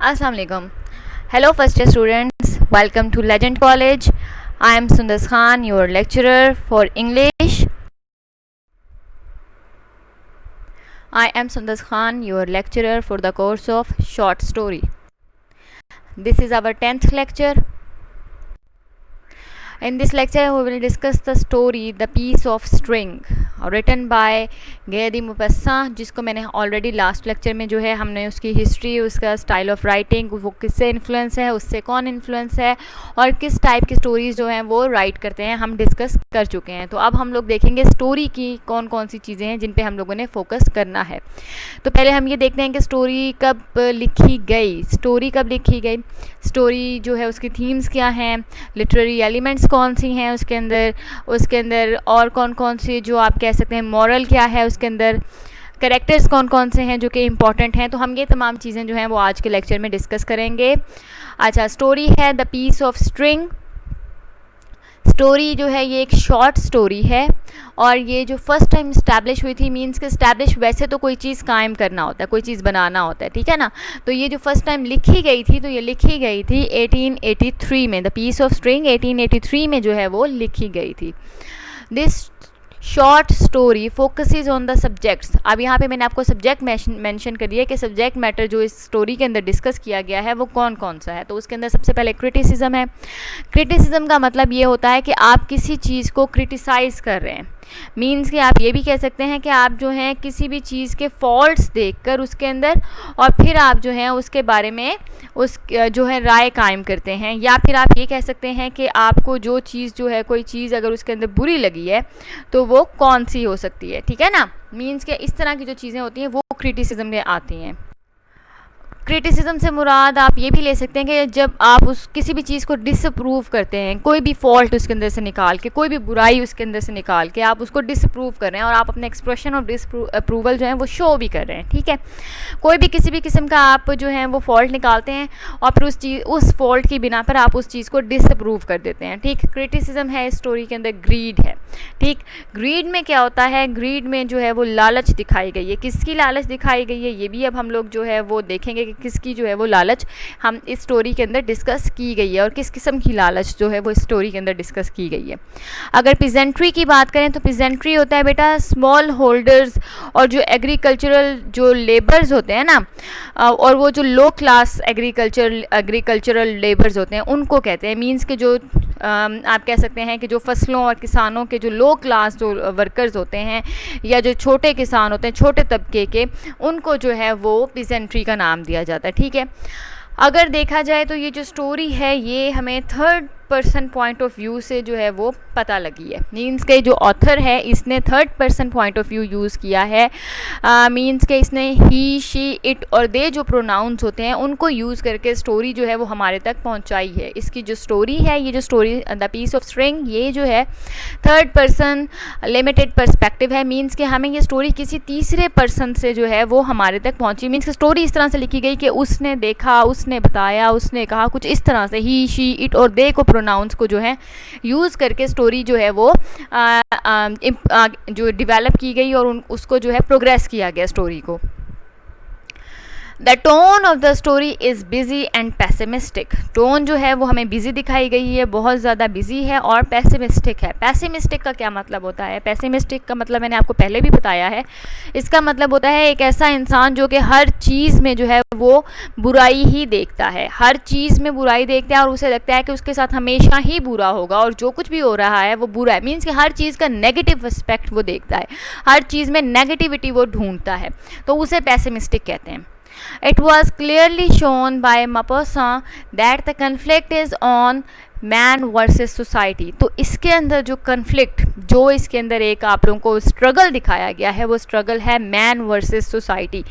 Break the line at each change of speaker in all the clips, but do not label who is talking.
Assalamu alaikum. Hello first year students. Welcome to Legend College. I am Sundar Khan, your lecturer for English. I am Sundar Khan, your lecturer for the course of short story. This is our 10th lecture. In this lecture we will discuss the story The Piece of String, written by गैदी मुपस्सा, जिसको मैंने already last lecture में जो है हमने उसकी history, उसका style of writing, वो किससे इन्फ्लुएंस है, उससे कौन इन्फ्लुएंस है और किस टाइप की स्टोरीज़ जो हैं वो राइट करते हैं, हम डिस्कस कर चुके हैं. तो अब हम लोग देखेंगे स्टोरी की कौन कौन सी चीज़ें हैं जिन पे हम लोगों ने फोकस करना है. तो पहले हम ये देखते हैं कि स्टोरी कब लिखी गई. स्टोरी जो है उसकी थीम्स क्या हैं, लिटरेरी एलिमेंट्स कौन सी हैं उसके अंदर और कौन कौन सी जो आप कह सकते हैं मॉरल क्या है उसके अंदर, कैरेक्टर्स कौन कौन से हैं जो कि इम्पॉर्टेंट हैं. तो हम ये तमाम चीज़ें जो हैं वो आज के लेक्चर में डिस्कस करेंगे. अच्छा, स्टोरी है the piece of string. Story जो है ये एक शॉर्ट स्टोरी है और ये जो फर्स्ट टाइम इस्टेब्लिश हुई थी, मींस कि इस्टेब्लिश वैसे तो कोई चीज़ कायम करना होता है, कोई चीज़ बनाना होता है, ठीक है ना. तो ये जो फर्स्ट टाइम लिखी गई थी, तो ये लिखी गई थी 1883 में. द पीस ऑफ स्ट्रिंग 1883 में जो है वो लिखी गई थी. This short story focuses on the subjects. अब यहाँ पे मैंने आपको सब्जेक्ट मेंशन कर दिया कि सब्जेक्ट मैटर जो इस स्टोरी के अंदर डिस्कस किया गया है वो कौन कौन सा है. तो उसके अंदर सबसे पहले क्रिटिसिज्म है. क्रिटिसिज्म का मतलब ये होता है कि आप किसी चीज़ को क्रिटिसाइज़ कर रहे हैं. मीन्स कि आप ये भी कह सकते हैं कि आप जो हैं किसी भी चीज़ के फॉल्ट्स देखकर उसके अंदर और फिर आप जो हैं उसके बारे में उस जो है राय कायम करते हैं. या फिर आप ये कह सकते हैं कि आपको जो चीज़ जो है, कोई चीज़ अगर उसके अंदर बुरी लगी है तो वो कौन सी हो सकती है, ठीक है ना. मीन्स कि इस तरह की जो चीज़ें होती हैं वो क्रिटिसिज्म में आती हैं. क्रिटिसिज्म से मुराद आप ये भी ले सकते हैं कि जब आप उस किसी भी चीज़ को डिसअप्रूव करते हैं, कोई भी फॉल्ट उसके अंदर से निकाल के, कोई भी बुराई उसके अंदर से निकाल के आप उसको डिसअप्रूव कर रहे हैं और आप अपने एक्सप्रेशन ऑफ डिसअप्रूवल जो है वो शो भी कर रहे हैं, ठीक है. कोई भी किसी भी किस्म का आप जो है वो फॉल्ट निकालते हैं और फिर उस फॉल्ट की बिना पर आप उस चीज़ को डिसअप्रूव कर देते हैं, ठीक. क्रिटिसिज्म है इस स्टोरी के अंदर. ग्रीड है, ठीक. ग्रीड में क्या होता है, ग्रीड में जो है वो लालच दिखाई गई है. किसकी लालच दिखाई गई है ये भी अब हम लोग जो है वो देखेंगे कि किसकी जो है वो लालच हम इस स्टोरी के अंदर डिस्कस की गई है और किस किस्म की लालच जो है वो इस स्टोरी के अंदर डिस्कस की गई है. अगर पिजेंट्री की बात करें तो पिजेंट्री होता है बेटा स्मॉल होल्डर्स और जो एग्रीकल्चरल जो लेबर्स होते हैं ना, और वो जो लो क्लास एग्रीकल्चरल लेबर्स होते हैं उनको कहते हैं. मीन्स के जो आप कह सकते हैं कि जो फसलों और किसानों के जो लो क्लास जो वर्कर्स होते हैं या जो छोटे किसान होते हैं, छोटे तबके के, उनको जो है वो पिजेंट्री का नाम दिया जाता है, ठीक है. अगर देखा जाए तो ये जो स्टोरी है ये हमें third person point of view से जो है वो पता लगी है. मीन्स के जो ऑथर है इसने third person point of view use किया है. मीन्स के इसने ही, शी, इट और दे जो प्रोनाउंस होते हैं उनको यूज़ करके स्टोरी जो है वो हमारे तक पहुंचाई है. इसकी जो स्टोरी है, ये जो story the piece of string, ये जो है थर्ड पर्सन लिमिटेड पर्सपेक्टिव है. मीन्स के हमें ये स्टोरी किसी तीसरे पर्सन से जो है वो हमारे तक पहुँची. मीन्स की स्टोरी इस तरह से लिखी गई कि उसने देखा, उसने बताया, उसने कहा, कुछ इस तरह से ही, शी, इट और दे को प्रोनाउंस को जो है यूज़ करके स्टोरी जो है वो जो डेवलप की गई और उसको जो है प्रोग्रेस किया गया स्टोरी को. The tone of the story is busy and pessimistic. Tone जो है वो हमें बिजी दिखाई गई है, बहुत ज़्यादा बिजी है और पैसिमिस्टिक है. पैसिमिस्टिक का क्या मतलब होता है? पैसिमिस्टिक का मतलब मैंने आपको पहले भी बताया है. इसका मतलब होता है एक ऐसा इंसान जो कि हर चीज़ में जो है वो बुराई ही देखता है, हर चीज़ में बुराई देखता है और उसे लगता है कि उसके साथ हमेशा ही बुरा होगा और जो कुछ भी हो रहा है वो बुरा है. मीन्स कि हर चीज़ का नेगेटिव एस्पेक्ट वो देखता है, हर चीज़ में नेगेटिविटी वो ढूंढता है, तो उसे पैसिमिस्टिक कहते हैं. It was clearly shown by Maupassant that the conflict is on man versus society. तो इसके अंदर जो कन्फ्लिक्ट, जो इसके अंदर एक आप लोगों को स्ट्रगल दिखाया गया है वो स्ट्रगल है मैन वर्सेस सोसाइटी.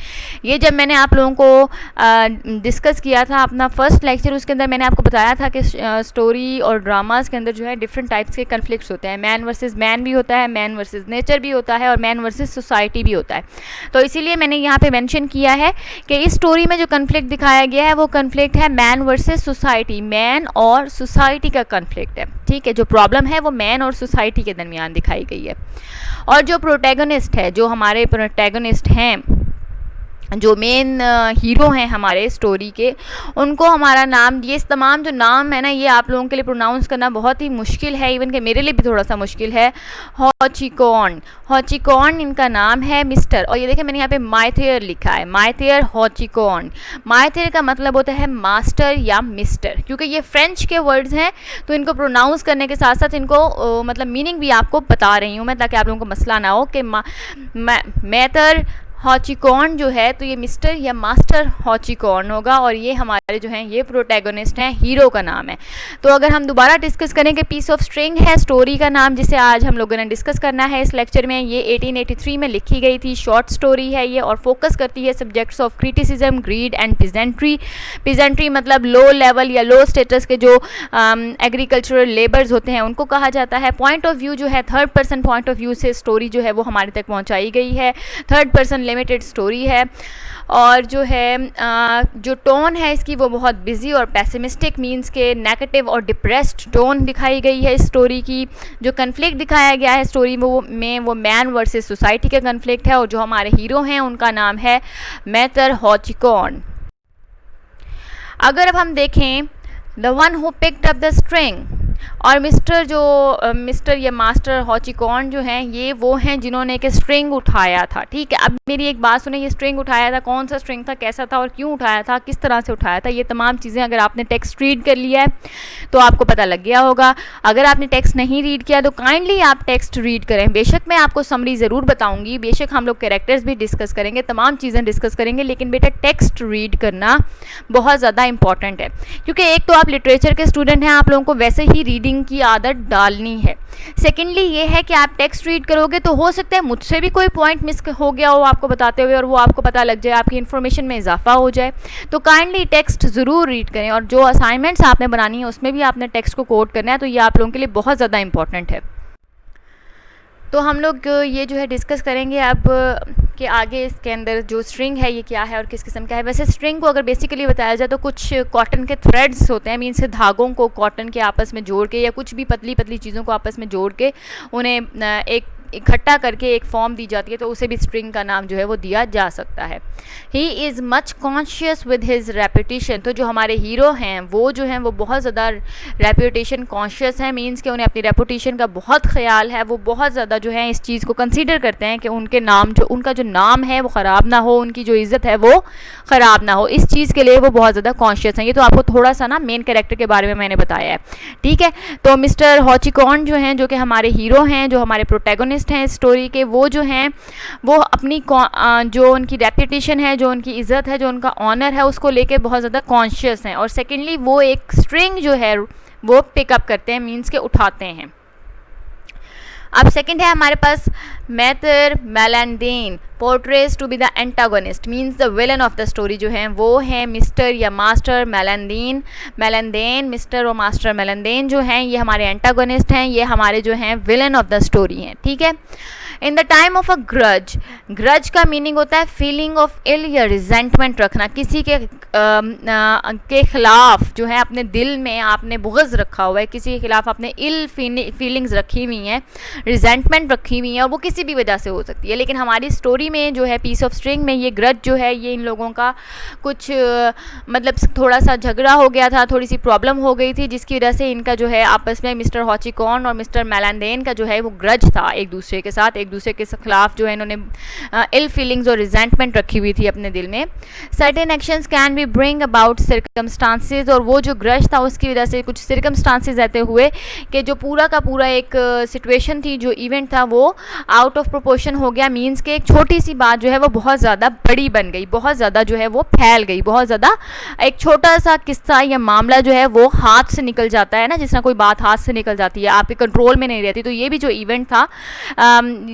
ये जब मैंने आप लोगों को डिस्कस किया था अपना फर्स्ट लेक्चर, उसके अंदर मैंने आपको बताया था कि स्टोरी और ड्रामास के अंदर जो है डिफरेंट टाइप्स के कन्फ्लिक्ट्स होते हैं. मैन वर्सेस मैन भी होता है, मैन वर्सेस नेचर भी होता है और मैन वर्सेस सोसाइटी भी होता है. तो इसीलिए मैंने यहाँ पे मेंशन किया है कि इस स्टोरी में जो कन्फ्लिक्ट दिखाया गया है वो कन्फ्लिक्ट है मैन वर्सेस सोसाइटी, मैन और सोसाइटी का कन्फ्लिक्ट है, ठीक है. जो प्रॉब्लम है वो मैन और सोसाइटी के दरमियान दिखाई गई है. और जो प्रोटैगनिस्ट है, जो हमारे प्रोटैगनिस्ट हैं जो मेन हीरो हैं हमारे स्टोरी के, उनको हमारा नाम, ये तमाम जो नाम है ना, ये आप लोगों के लिए प्रोनाउंस करना बहुत ही मुश्किल है, इवन कि मेरे लिए भी थोड़ा सा मुश्किल है। हॉचिकॉर्न, हॉचिकॉर्न इनका नाम है मिस्टर। और ये देखें मैंने यहाँ पे माइथेयर लिखा है, माइथेयर हॉचिकॉर्न। माइथेयर का मतलब होता है मास्टर या मिस्टर। क्योंकि ये फ्रेंच के वर्ड्स हैं तो इनको प्रोनाउंस करने के साथ साथ इनको मतलब मीनिंग भी आपको बता रही हूँ मैं, ताकि आप लोगों को मसला ना हो कि मैथर हॉचिकॉर्न जो है तो ये मिस्टर या मास्टर हॉचिकॉर्न होगा। और ये हमारे जो हैं ये प्रोटैगनिस्ट हैं, हीरो का नाम है। तो अगर हम दोबारा डिस्कस करें कि पीस ऑफ स्ट्रिंग है स्टोरी का नाम, जिसे आज हम लोगों ने डिस्कस करना है इस लेक्चर में। ये 1883 में लिखी गई थी, शॉर्ट स्टोरी है ये, और फोकस करती है subjects of criticism, greed and peasantry. Peasantry मतलब लो लेवल या लो स्टेटस के जो एग्रीकल्चरल लेबर्स होते हैं उनको कहा जाता है। पॉइंट ऑफ व्यू जो है third person point of view से स्टोरी जो है वो हमारे तक पहुँचाई गई है। थर्ड पर्सन लिमिटेड स्टोरी है। और जो है जो टोन है इसकी वो बहुत बिजी और पैसिमिस्टिक, मींस के नेगेटिव और डिप्रेस्ड टोन दिखाई गई है इस स्टोरी की। जो कन्फ्लिक्ट दिखाया गया है स्टोरी में वो मैन वर्सेस सोसाइटी का कन्फ्लिक्ट है। और जो हमारे हीरो हैं उनका नाम है मैथर हॉचिकॉर्न। अगर अब हम देखें the one who picked up the string, और मिस्टर या मास्टर हॉचिकॉर्न जो हैं ये वो हैं जिन्होंने एक स्ट्रिंग उठाया था। ठीक है, अब मेरी एक बात सुने, ये स्ट्रिंग उठाया था, कौन सा स्ट्रिंग था, कैसा था और क्यों उठाया था, किस तरह से उठाया था, ये तमाम चीज़ें अगर आपने टेक्स्ट रीड कर लिया है तो आपको पता लग गया होगा। अगर आपने टेक्स्ट नहीं रीड किया तो काइंडली आप टेक्स्ट रीड करें। बेशक मैं आपको समरी ज़रूर बताऊँगी, बेशक हम लोग कैरेक्टर्स भी डिस्कस करेंगे, तमाम चीज़ें डिस्कस करेंगे, लेकिन बेटा टेक्स्ट रीड करना बहुत ज़्यादा इंपॉर्टेंट है। क्योंकि एक तो आप लिटरेचर के स्टूडेंट हैं, आप लोगों को वैसे ही रीडिंग की आदत डालनी है। सेकेंडली ये है कि आप टेक्स्ट रीड करोगे तो हो सकता है मुझसे भी कोई पॉइंट मिस हो गया हो आपको बताते हुए, और वो आपको पता लग जाए, आपकी इन्फॉर्मेशन में इजाफा हो जाए। तो काइंडली टेक्स्ट ज़रूर रीड करें, और जो असाइनमेंट्स आपने बनानी है उसमें भी आपने टेक्स्ट को कोट करना है, तो ये आप लोगों के लिए बहुत ज़्यादा इंपॉर्टेंट है। तो हम लोग ये जो है डिस्कस करेंगे अब कि आगे इसके अंदर जो स्ट्रिंग है ये क्या है और किस किस्म का है। वैसे स्ट्रिंग को अगर बेसिकली बताया जाए तो कुछ कॉटन के थ्रेड्स होते हैं, मीन्स धागों को कॉटन के आपस में जोड़ के या कुछ भी पतली पतली चीज़ों को आपस में जोड़ के उन्हें एक इकट्ठा करके एक फॉर्म दी जाती है, तो उसे भी स्ट्रिंग का नाम जो है वो दिया जा सकता है। He is much conscious with his reputation, तो जो हमारे हीरो हैं वो जो हैं वो बहुत ज़्यादा रेपुटेशन कॉन्शियस हैं, मीन्स कि उन्हें अपनी रेपुटेशन का बहुत ख्याल है। वो बहुत ज़्यादा जो है इस चीज़ को कंसीडर करते हैं कि उनका जो नाम है वो ख़राब ना हो, उनकी जो इज़्ज़त है वो ख़राब ना हो, इस चीज़ के लिए वो बहुत ज़्यादा कॉन्शियस हैं। ये तो आपको थोड़ा सा ना मेन कैरेक्टर के बारे में मैंने बताया है। ठीक है, तो मिस्टर हॉचिकॉर्न जो हैं, जो कि हमारे हीरो हैं, जो हमारे प्रोटैगनिस्ट हैं स्टोरी के, वो जो हैं वो अपनी जो उनकी रेपुटेशन है, जो उनकी इज़्ज़त है, जो उनका ऑनर है, उसको लेके बहुत ज़्यादा कॉन्शियस हैं। और सेकेंडली वो एक स्ट्रिंग जो है वो पिकअप करते हैं, मीन्स के उठाते हैं। अब सेकंड है हमारे पास Maitre Malandain portrayed to be the antagonist, means the villain of the story जो है वो है मिस्टर या मास्टर मेलैंडीन। मिस्टर और मास्टर मेलैंडीन जो हैं ये हमारे एंटागोनिस्ट हैं, ये हमारे जो हैं विलन ऑफ द स्टोरी हैं। ठीक है, in the time of a grudge, grudge का मीनिंग होता है फीलिंग ऑफ इल या रिजेंटमेंट रखना, किसी के खिलाफ जो है अपने दिल में आपने बुग़्ज़ रखा हुआ है, किसी के खिलाफ आपने इल फीलिंग्स रखी हुई हैं, रिजेंटमेंट रखी हुई है, और वो किसी भी वजह से हो सकती है। लेकिन हमारी स्टोरी में जो है पीस ऑफ स्ट्रिंग में ये ग्रज जो है ये इन लोगों का कुछ मतलब थोड़ा सा झगड़ा हो गया था, थोड़ी सी प्रॉब्लम हो गई थी, जिसकी वजह से इनका जो है आपस में मिस्टर हॉचिकॉर्न और मिस्टर मेलैंडीन का जो है वो ग्रज था एक दूसरे के साथ, एक दूसरे के खिलाफ जो है इन्होंने इल फीलिंग्स और रिजेंटमेंट रखी हुई थी अपने दिल में। Certain actions can be bring about circumstances, और वो जो ग्रज था उसकी वजह से कुछ सर्कमस्टांसेस ऐसे हुए कि जो पूरा का पूरा एक सिचुएशन थी, जो इवेंट था वो आउट ऑफ प्रोपोर्शन हो गया, मीन्स के एक छोटी सी बात जो है वो बहुत ज़्यादा बड़ी बन गई, बहुत ज़्यादा जो है वो फैल गई, बहुत ज़्यादा एक छोटा सा किस्सा या मामला जो है वो हाथ से निकल जाता है ना, जिस तरह कोई बात हाथ से निकल जाती है, आपके कंट्रोल में नहीं रहती। तो ये भी जो इवेंट था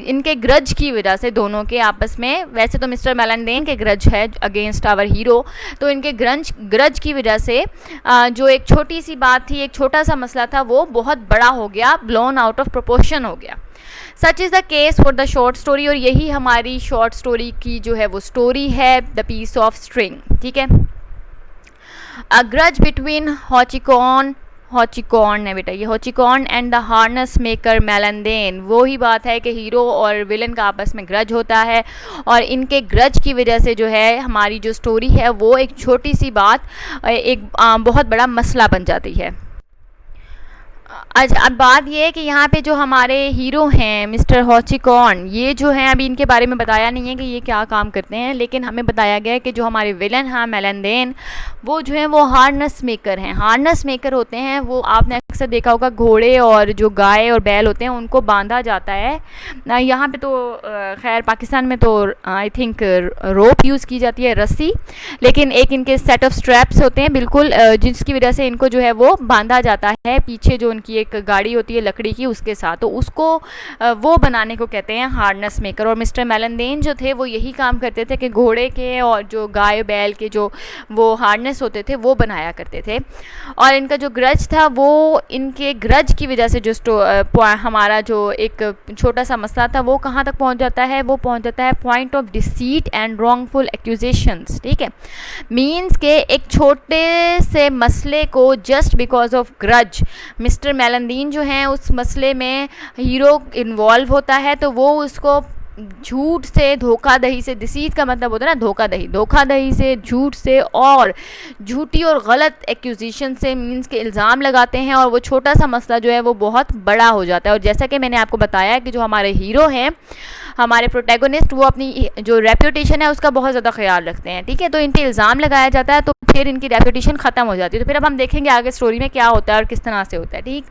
इनके ग्रज की वजह से दोनों के आपस में, वैसे तो मिस्टर मेलैंडीन के ग्रज है अगेंस्ट आवर हीरो, तो इनके ग्रज की वजह से जो एक छोटी सी बात थी, एक छोटा सा मसला था, वो बहुत बड़ा हो गया, ब्लोन आउट ऑफ प्रोपोर्शन हो गया। Such is the case for the short story, और यही हमारी शॉर्ट स्टोरी की जो है वो स्टोरी है, द पीस ऑफ स्ट्रिंग। ठीक है, अ ग्रज बिटवीन हॉचिकॉर्न हॉचिकॉर्न है बेटा, ये हॉचिकॉर्न एंड द हार्नेस मेकर मेलनदेन। वो ही बात है कि हीरो और विलन का आपस में ग्रज होता है और इनके ग्रज की वजह से जो है हमारी जो स्टोरी है वो एक छोटी सी बात एक बहुत बड़ा मसला बन जाती है। अच्छा, अब बात ये है कि यहाँ पे जो हमारे हीरो हैं मिस्टर हॉचिकॉर्न, ये जो हैं अभी इनके बारे में बताया नहीं है कि ये क्या काम करते हैं, लेकिन हमें बताया गया है कि जो हमारे विलन हैं मेलनदेन, वो जो हैं वो हार्नेस मेकर हैं। हार्नेस मेकर होते हैं वो, आपने अक्सर देखा होगा घोड़े और जो गाय और बैल होते हैं उनको बांधा जाता है। यहाँ पे तो खैर पाकिस्तान में तो आई थिंक रोप यूज़ की जाती है, रस्सी, लेकिन एक इनके सेट ऑफ स्ट्रैप्स होते हैं बिल्कुल, जिसकी वजह से इनको जो है वो बांधा जाता है पीछे जो उनकी एक गाड़ी होती है लकड़ी की उसके साथ, तो उसको वो बनाने को कहते हैं हार्नेस मेकर। और मिस्टर मेलनदेन जो थे वो यही काम करते थे कि घोड़े के और जो गाय बैल के जो वो हार्नेस होते थे वो बनाया करते थे। और इनका जो ग्रज था वो, इनके ग्रज की वजह से जो हमारा जो एक छोटा सा मसला था वो कहाँ तक पहुँच जाता है, वो पहुँच जाता है point of deceit and wrongful accusations. ठीक है, मीन्स के एक छोटे से मसले को just because of grudge mister Malandain जो हैं उस मसले में हीरो इन्वॉल्व होता है, तो वो उसको झूठ से, धोखाधड़ी से, डिसीट का मतलब होता है ना धोखाधड़ी, धोखाधड़ी से, झूठ से और झूठी और गलत एक्यूजिशन से, मीन्स के इल्ज़ाम लगाते हैं और वो छोटा सा मसला जो है वो बहुत बड़ा हो जाता है। और जैसा कि मैंने आपको बताया कि जो हमारे हीरो हैं, हमारे प्रोटैगनिस्ट, वो अपनी जो रेपुटेशन है उसका बहुत ज़्यादा ख्याल रखते हैं। ठीक है, तो इन पर इल्ज़ाम लगाया जाता है तो फिर इनकी रेपुटेशन ख़त्म हो जाती है। तो फिर अब हम देखेंगे आगे स्टोरी में क्या होता है और किस तरह से होता है। ठीक,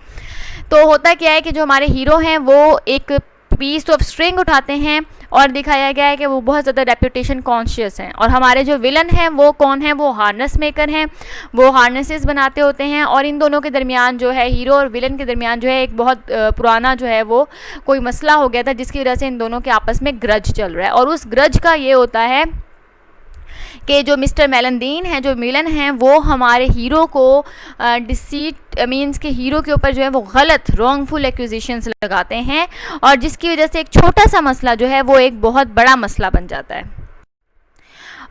तो होता क्या है कि जो हमारे हीरो हैं वो एक पीस ऑफ स्ट्रिंग उठाते हैं और दिखाया गया है कि वो बहुत ज़्यादा रेपुटेशन कॉन्शियस हैं। और हमारे जो विलन हैं वो कौन है, वो हार्नेस मेकर हैं, वो हार्नेसेस बनाते होते हैं। और इन दोनों के दरमियान जो है, हीरो और विलन के दरमियान जो है एक बहुत पुराना जो है वो कोई मसला हो गया था जिसकी वजह से इन दोनों के आपस में ग्रज चल रहा है। और उस ग्रज का ये होता है कि जो मिस्टर मेलनदेन हैं, जो विलन हैं, वो हमारे हीरो को डिसीट मीन्स के हीरो के ऊपर जो है वो गलत रॉन्गफुल एक्यूजेशंस लगाते हैं और जिसकी वजह से एक छोटा सा मसला जो है वो एक बहुत बड़ा मसला बन जाता है।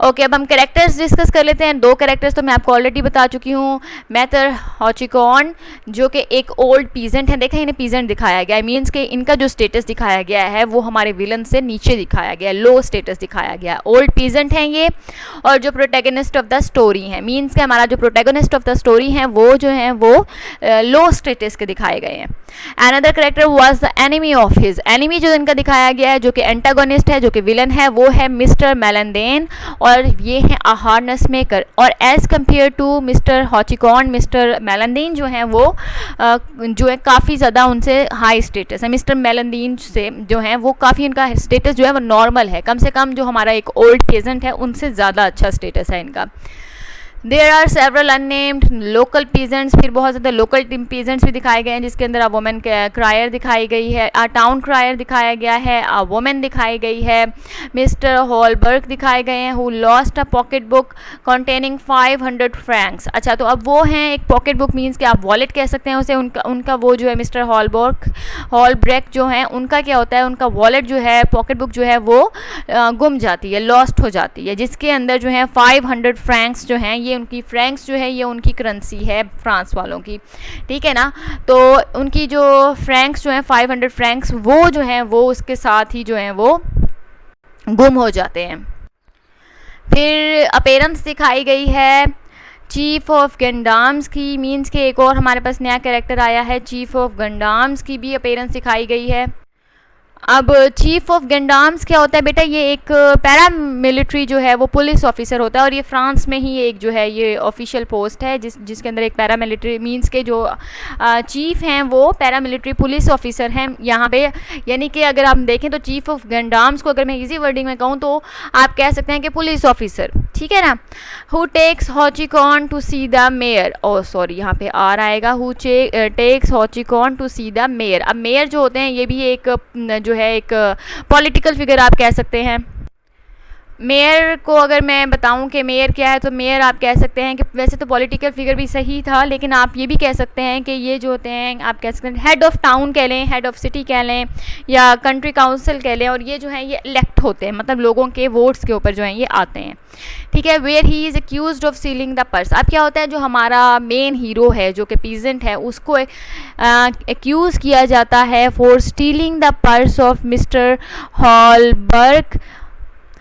ओके, अब हम कैरेक्टर्स डिस्कस कर लेते हैं। 2 कैरेक्टर्स तो मैं आपको ऑलरेडी बता चुकी हूँ। मैटर हॉचिकॉर्न जो कि एक ओल्ड पीजेंट है, देखा इन्हें पीजेंट दिखाया गया है, मीन्स के इनका जो स्टेटस दिखाया गया है वो हमारे विलन से नीचे दिखाया गया है, लो स्टेटस दिखाया गया है, ओल्ड पीजेंट हैं ये। और जो प्रोटैगनिस्ट ऑफ द स्टोरी है, मीन्स के हमारा जो प्रोटैगनिस्ट ऑफ द स्टोरी है वो जो है वो लो स्टेटस के दिखाए गए हैं। Another character was the enemy of his, enemy जो इनका दिखाया गया है जो कि एंटागोनिस्ट है, जो कि विलन है, वो है मिस्टर मेलनदेन और ये हैं अ हार्नेस मेकर। और as compare to mister Hauchecorne, mister Malandain जो हैं वो जो है काफ़ी ज़्यादा उनसे हाई स्टेटस है। मिस्टर मेलनदेन से जो हैं वो काफ़ी इनका स्टेटस जो है वो नॉर्मल है, कम से कम जो हमारा एक ओल्ड पेजेंट है उनसे ज़्यादा अच्छा स्टेटस है इनका। There are several unnamed local peasants, फिर बहुत ज़्यादा लोकल पीजेंट्स भी दिखाए गए हैं जिसके अंदर अ वुमेन क्रायर दिखाई गई है, अ टाउन क्रायर दिखाया गया है, अ वुमेन दिखाई गई है, मिस्टर हॉलबर्ग दिखाए गए हैं who lost a pocket book containing 500 Franks. अच्छा, तो अब वो हैं एक पॉकेट बुक, मीन्स कि आप वॉलेट कह सकते हैं उसे, उनका वो जो है मिस्टर हॉलब्रेक जो है उनका क्या होता है, उनका वॉलेट जो है, पॉकेट बुक जो है वो गुम जाती है, लॉस्ट हो जाती है, जिसके अंदर जो है 500 फ्रैंक्स जो हैं, ये उनकी फ्रैंक्स जो है ये उनकी करेंसी है फ्रांस वालों की। ठीक है ना, तो उनकी जो फ्रैंक्स जो हैं 500 फ्रैंक्स वो जो हैं वो उसके साथ ही जो हैं वो गुम हो जाते हैं। फिर अपीयरेंस दिखाई गई है चीफ ऑफ गंडाम्स की, मीन्स के एक और हमारे पास नया कैरेक्टर आया है, चीफ ऑफ गंडाम्स की भी अपीयरेंस दिखाई गई है। अब चीफ ऑफ गंडाम्स क्या होता है बेटा, ये एक पैरा मिलिट्री जो है वो पुलिस ऑफिसर होता है और ये फ्रांस में ही एक जो है ये ऑफिशियल पोस्ट है जिसके अंदर एक पैरा मिलिट्री मीन्स के जो चीफ हैं वो पैरा मिलिट्री पुलिस ऑफिसर हैं यहाँ पे। यानी कि अगर आप देखें तो चीफ ऑफ गंडाम्स को अगर मैं इजी वर्डिंग में कहूँ तो आप कह सकते हैं कि पुलिस ऑफिसर, ठीक है ना। Who takes Hauchecorne to see the mayor, oh sorry यहाँ पे आर आएगा, who takes Hauchecorne to see the mayor. अब मेयर जो होते हैं ये भी एक जो है एक पॉलिटिकल फिगर आप कह सकते हैं। मेयर को अगर मैं बताऊं कि मेयर क्या है, तो मेयर आप कह सकते हैं कि वैसे तो पॉलिटिकल फिगर भी सही था, लेकिन आप ये भी कह सकते हैं कि ये जो होते हैं, आप कह सकते हैं हेड ऑफ़ टाउन कह लें, हेड ऑफ़ सिटी कह लें, या कंट्री काउंसिल कह लें, और ये जो है ये इलेक्ट होते हैं, मतलब लोगों के वोट्स के ऊपर जो हैं ये आते हैं। ठीक है। Where he is accused of stealing the purse. अब क्या होता है, जो हमारा मेन हीरो है जो कि पीजेंट है, उसको एक्यूज़ किया जाता है for stealing the purse of mister Hallberg,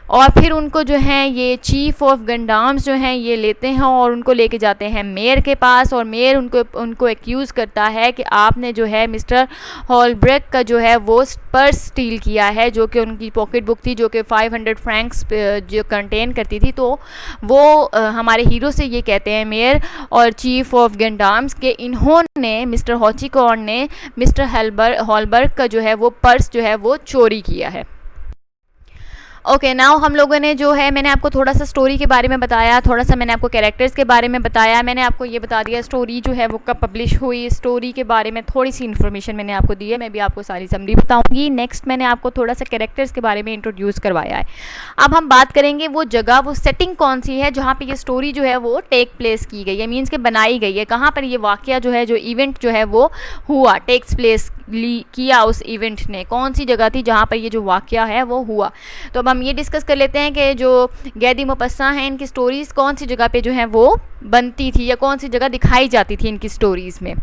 और फिर उनको जो है ये चीफ ऑफ गंडाम्स जो हैं ये लेते हैं और उनको लेके जाते हैं मेयर के पास, और मेयर उनको एक्यूज़ करता है कि आपने जो है मिस्टर हॉलब्रेक का जो है वो पर्स स्टील किया है, जो कि उनकी पॉकेट बुक थी, जो कि 500 फ्रैंक्स जो कंटेन करती थी। तो वो हमारे हीरो से ये कहते हैं मेयर और चीफ ऑफ गंडाम्स के इन्होंने मिस्टर हॉचिकॉर्न ने मिस्टर हॉलबर्ग का जो है वो पर्स जो है वो चोरी किया है। ओके, नाउ हम लोगों ने जो है, मैंने आपको थोड़ा सा स्टोरी के बारे में बताया, थोड़ा सा मैंने आपको कैरेक्टर्स के बारे में बताया, मैंने आपको ये बता दिया स्टोरी जो है वो कब पब्लिश हुई, स्टोरी के बारे में थोड़ी सी इन्फॉर्मेशन मैंने आपको दी है, मैं भी आपको सारी समरी बताऊंगी। नेक्स्ट मैंने आपको थोड़ा सा कैरेक्टर्स के बारे में इंट्रोड्यूस करवाया है। अब हम बात करेंगे वो जगह, वो सेटिंग कौन सी है जहाँ पर ये स्टोरी जो है वो टेक प्लेस की गई है, मीन्स के बनाई गई है, कहाँ पर ये वाक़या जो है, जो इवेंट जो है वो हुआ, टेक्स प्लेस किया उस इवेंट ने, कौन सी जगह थी जहाँ पर ये जो वाक़या है वो हुआ। तो अब हम ये डिस्कस कर लेते हैं कि जो गैदी मोपस्सा हैं, इनकी स्टोरीज़ कौन सी जगह पे जो है वो बनती थी या कौन सी जगह दिखाई जाती थी इनकी स्टोरीज़ में।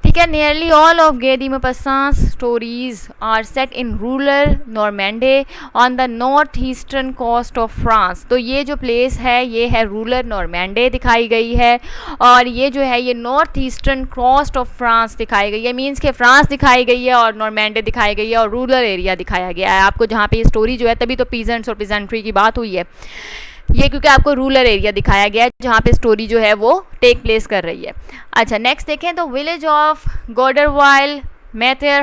ठीक है। Nearly all of Guy de Maupassant's stories are set in rural Normandy on the north eastern coast of France. तो ये जो प्लेस है ये है रूरल नॉर्मैंडे दिखाई गई है, और ये जो है ये north eastern coast of France दिखाई गई है, मीन्स के फ्रांस दिखाई गई है और नॉर्मैंडे दिखाई गई है और रूरल एरिया दिखाया गया है आपको, जहाँ पे ये स्टोरी जो है, तभी तो पीजेंट्स और पीजेंट्री की बात हुई है ये, क्योंकि आपको रूरल एरिया दिखाया गया है जहाँ पे स्टोरी जो है वो टेक प्लेस कर रही है। अच्छा, नेक्स्ट देखें तो village of Goderville Maitre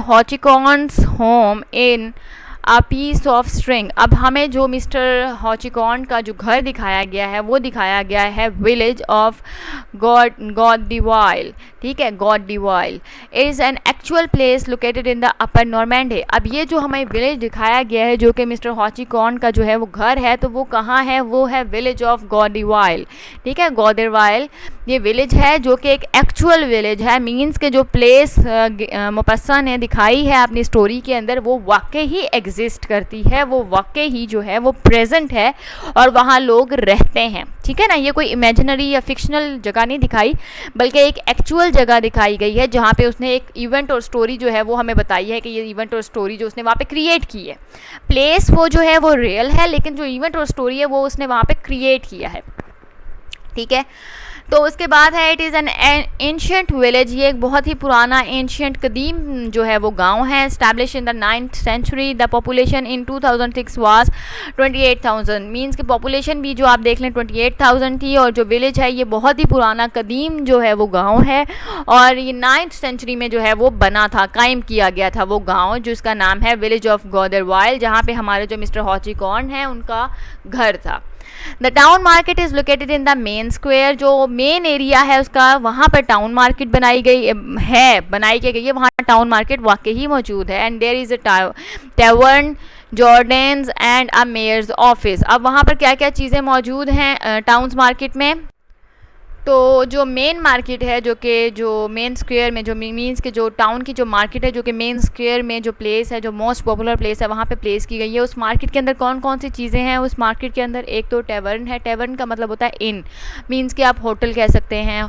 Hauchecorne's home in a piece of string. अब हमें जो मिस्टर हॉचिकॉन का जो घर दिखाया गया है वो दिखाया गया है विलेज ऑफ गॉडीवाइल। ठीक है, Goderville is an actual place located in the upper Normandy. अब ये जो हमें विलेज दिखाया गया है जो कि मिस्टर हॉचिकॉन का जो है वो घर है, तो वो कहाँ है, वो है विलेज ऑफ गॉडीवाइल। ठीक है, गॉडरवाइल ये विलेज है जो कि एक एक्चुअल विलेज है, मीन्स के जो प्लेस मोपस्सा ने दिखाई है अपनी स्टोरी के अंदर वो वाकई ही एग्जिस्ट करती है, वो वाकई ही जो है वो प्रेजेंट है और वहाँ लोग रहते हैं। ठीक है ना, ये कोई इमेजिनरी या फिक्शनल जगह नहीं दिखाई, बल्कि एक एक्चुअल जगह दिखाई गई है जहाँ पे उसने एक इवेंट और स्टोरी जो है वो हमें बताई है कि ये इवेंट और स्टोरी जो उसने वहाँ पे क्रिएट की है। प्लेस वो जो है वो रियल है, लेकिन जो इवेंट और स्टोरी है वो उसने वहाँ पे क्रिएट किया है। ठीक है, तो उसके बाद है it is an ancient village. ये एक बहुत ही पुराना एंशियंट कदीम जो है वो गांव है। Establish in the 9th century। The population in 2006 was 28,000। Means कि पॉपुलेशन भी जो आप देख लें 28,000 थी, और जो विलेज है ये बहुत ही पुराना कदीम जो है वो गांव है, और ये 9th century में जो है वो बना था, कायम किया गया था वो गाँव, जिसका नाम है विलेज ऑफ गॉडरवाइल, जहाँ पे हमारे जो मिस्टर हॉचिकॉर्न है उनका घर था। The town market is located in the main square. जो मेन एरिया है उसका, वहाँ पर टाउन मार्केट बनाई गई है, वहाँ टाउन मार्केट वाकई ही मौजूद है। And there is a tavern Jourdain's and a mayor's office. अब वहाँ पर क्या क्या चीज़ें मौजूद हैं टाउन्स मार्केट में, तो जो मेन मार्केट है, जो मेन स्क्वायर में, जो मीन्स के जो टाउन की जो मार्केट है, जो कि मेन स्क्वायर में जो प्लेस है, जो मोस्ट पॉपुलर प्लेस है, वहाँ पे प्लेस की गई है। उस मार्केट के अंदर कौन कौन सी चीज़ें हैं उस मार्केट के अंदर? एक तो टैवर्न है। टैवर्न का मतलब होता है इन, मीन्स कि आप होटल कह सकते हैं।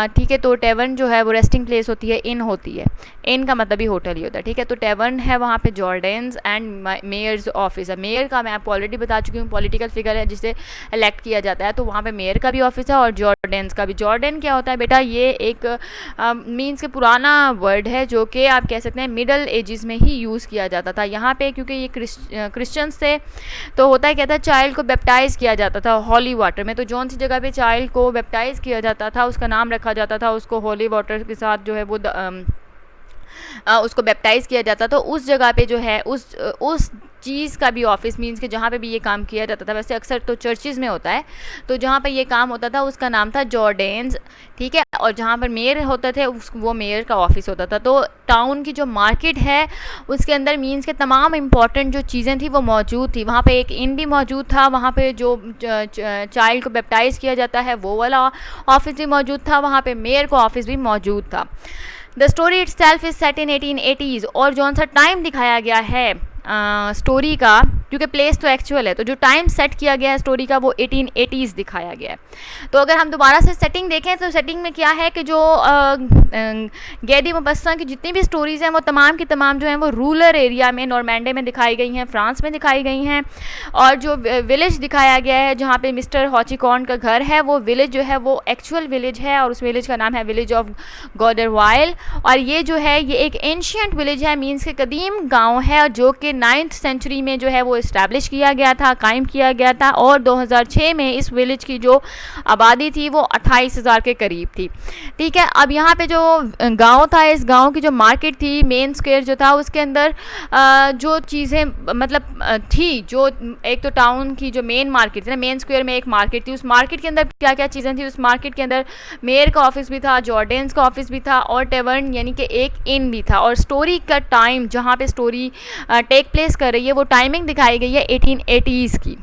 ठीक है, तो टैवर्न जो है वो रेस्टिंग प्लेस होती है, इन होती है, इन का मतलब ही होटल ही होता है। ठीक है, तो टैवर्न है, वहाँ पे जॉर्डेन्स एंड मेयर्स ऑफिस है। मेयर का मैं आपको ऑलरेडी बता चुकी हूँ, पॉलिटिकल फिगर है जिसे इलेक्ट किया जाता है, तो वहाँ पे मेयर का भी ऑफिस है और जॉर्डेन्स का भी। जॉर्डन क्या होता है बेटा? ये एक मीन्स के पुराना वर्ड है जो कि आप कह सकते हैं मिडल एजेस में ही यूज़ किया जाता था। यहाँ पे क्योंकि ये क्रिश्चियंस थे, तो होता है क्या था, चाइल्ड को बैप्टाइज़ किया जाता था हॉली वाटर में। तो जौन सी जगह पे चाइल्ड को बैप्टाइज़ किया जाता था उसका नाम रखा जाता था, उसको हॉली वाटर के साथ जो है वो उसको बैप्टाइज़ किया जाता। तो उस जगह पे जो है उस चीज़ का भी ऑफिस, मीन्स कि जहाँ पे भी ये काम किया जाता था, वैसे अक्सर तो चर्चिज़ में होता है, तो जहाँ पे ये काम होता था उसका नाम था जॉर्डेन्स, ठीक है। और जहाँ पर मेयर होते थे वो मेयर का ऑफिस होता था। तो टाउन की जो मार्केट है उसके अंदर मीन्स के तमाम इम्पॉर्टेंट जो चीज़ें थी वो मौजूद थी। वहाँ पे एक इन भी मौजूद था, वहाँ पे जो चाइल्ड को बैप्टाइज़ किया जाता है वो वाला ऑफिस भी मौजूद था, वहाँ पे मेयर का ऑफिस भी मौजूद था। The story it self is set in 1880s, और जौन सा टाइम दिखाया गया है स्टोरी का, क्योंकि प्लेस तो एक्चुअल है, तो जो टाइम सेट किया गया है स्टोरी का वो 1880s दिखाया गया है। तो अगर हम दोबारा से सेटिंग देखें तो सेटिंग में क्या है कि जो गैदी मुबस्सा की जितनी भी स्टोरीज़ हैं वो तमाम की तमाम जो हैं वो रूरल एरिया में, नॉर्मैंडे में दिखाई गई हैं, फ्रांस में दिखाई गई हैं। और जो विलेज दिखाया गया है जहाँ पे मिस्टर हॉचिकॉर्न का घर है, वो विलेज जो है वो एक्चुअल विलेज है, और उस विलेज का नाम है विलेज ऑफ गॉडरवाइल। और ये जो है ये एक एंशियंट विलेज है, मीन्स के कदीम गाँव है, जो कि 9th सेंचुरी में जो है वो इस्टेब्लिश किया गया था, कायम किया गया था। और 2006 में इस विलेज की जो आबादी थी वो 28,000 के करीब थी, ठीक है। अब यहाँ पे जो गांव था, इस गांव की जो मार्केट थी, मेन स्क्वायर जो था, उसके अंदर जो चीज़ें मतलब थी, जो एक तो टाउन की जो मेन मार्केट थी ना, मेन स्क्वायर में एक मार्केट थी, उस मार्केट के अंदर क्या क्या चीज़ें थी, उस मार्केट के अंदर मेयर का ऑफिस भी था, जॉर्डेन्स का ऑफिस भी था, और टेवर्न यानी कि एक इन भी था। और स्टोरी का टाइम जहाँ पे स्टोरी टेक प्लेस कर रही है वो टाइमिंग दिखाई गई है 1880s की।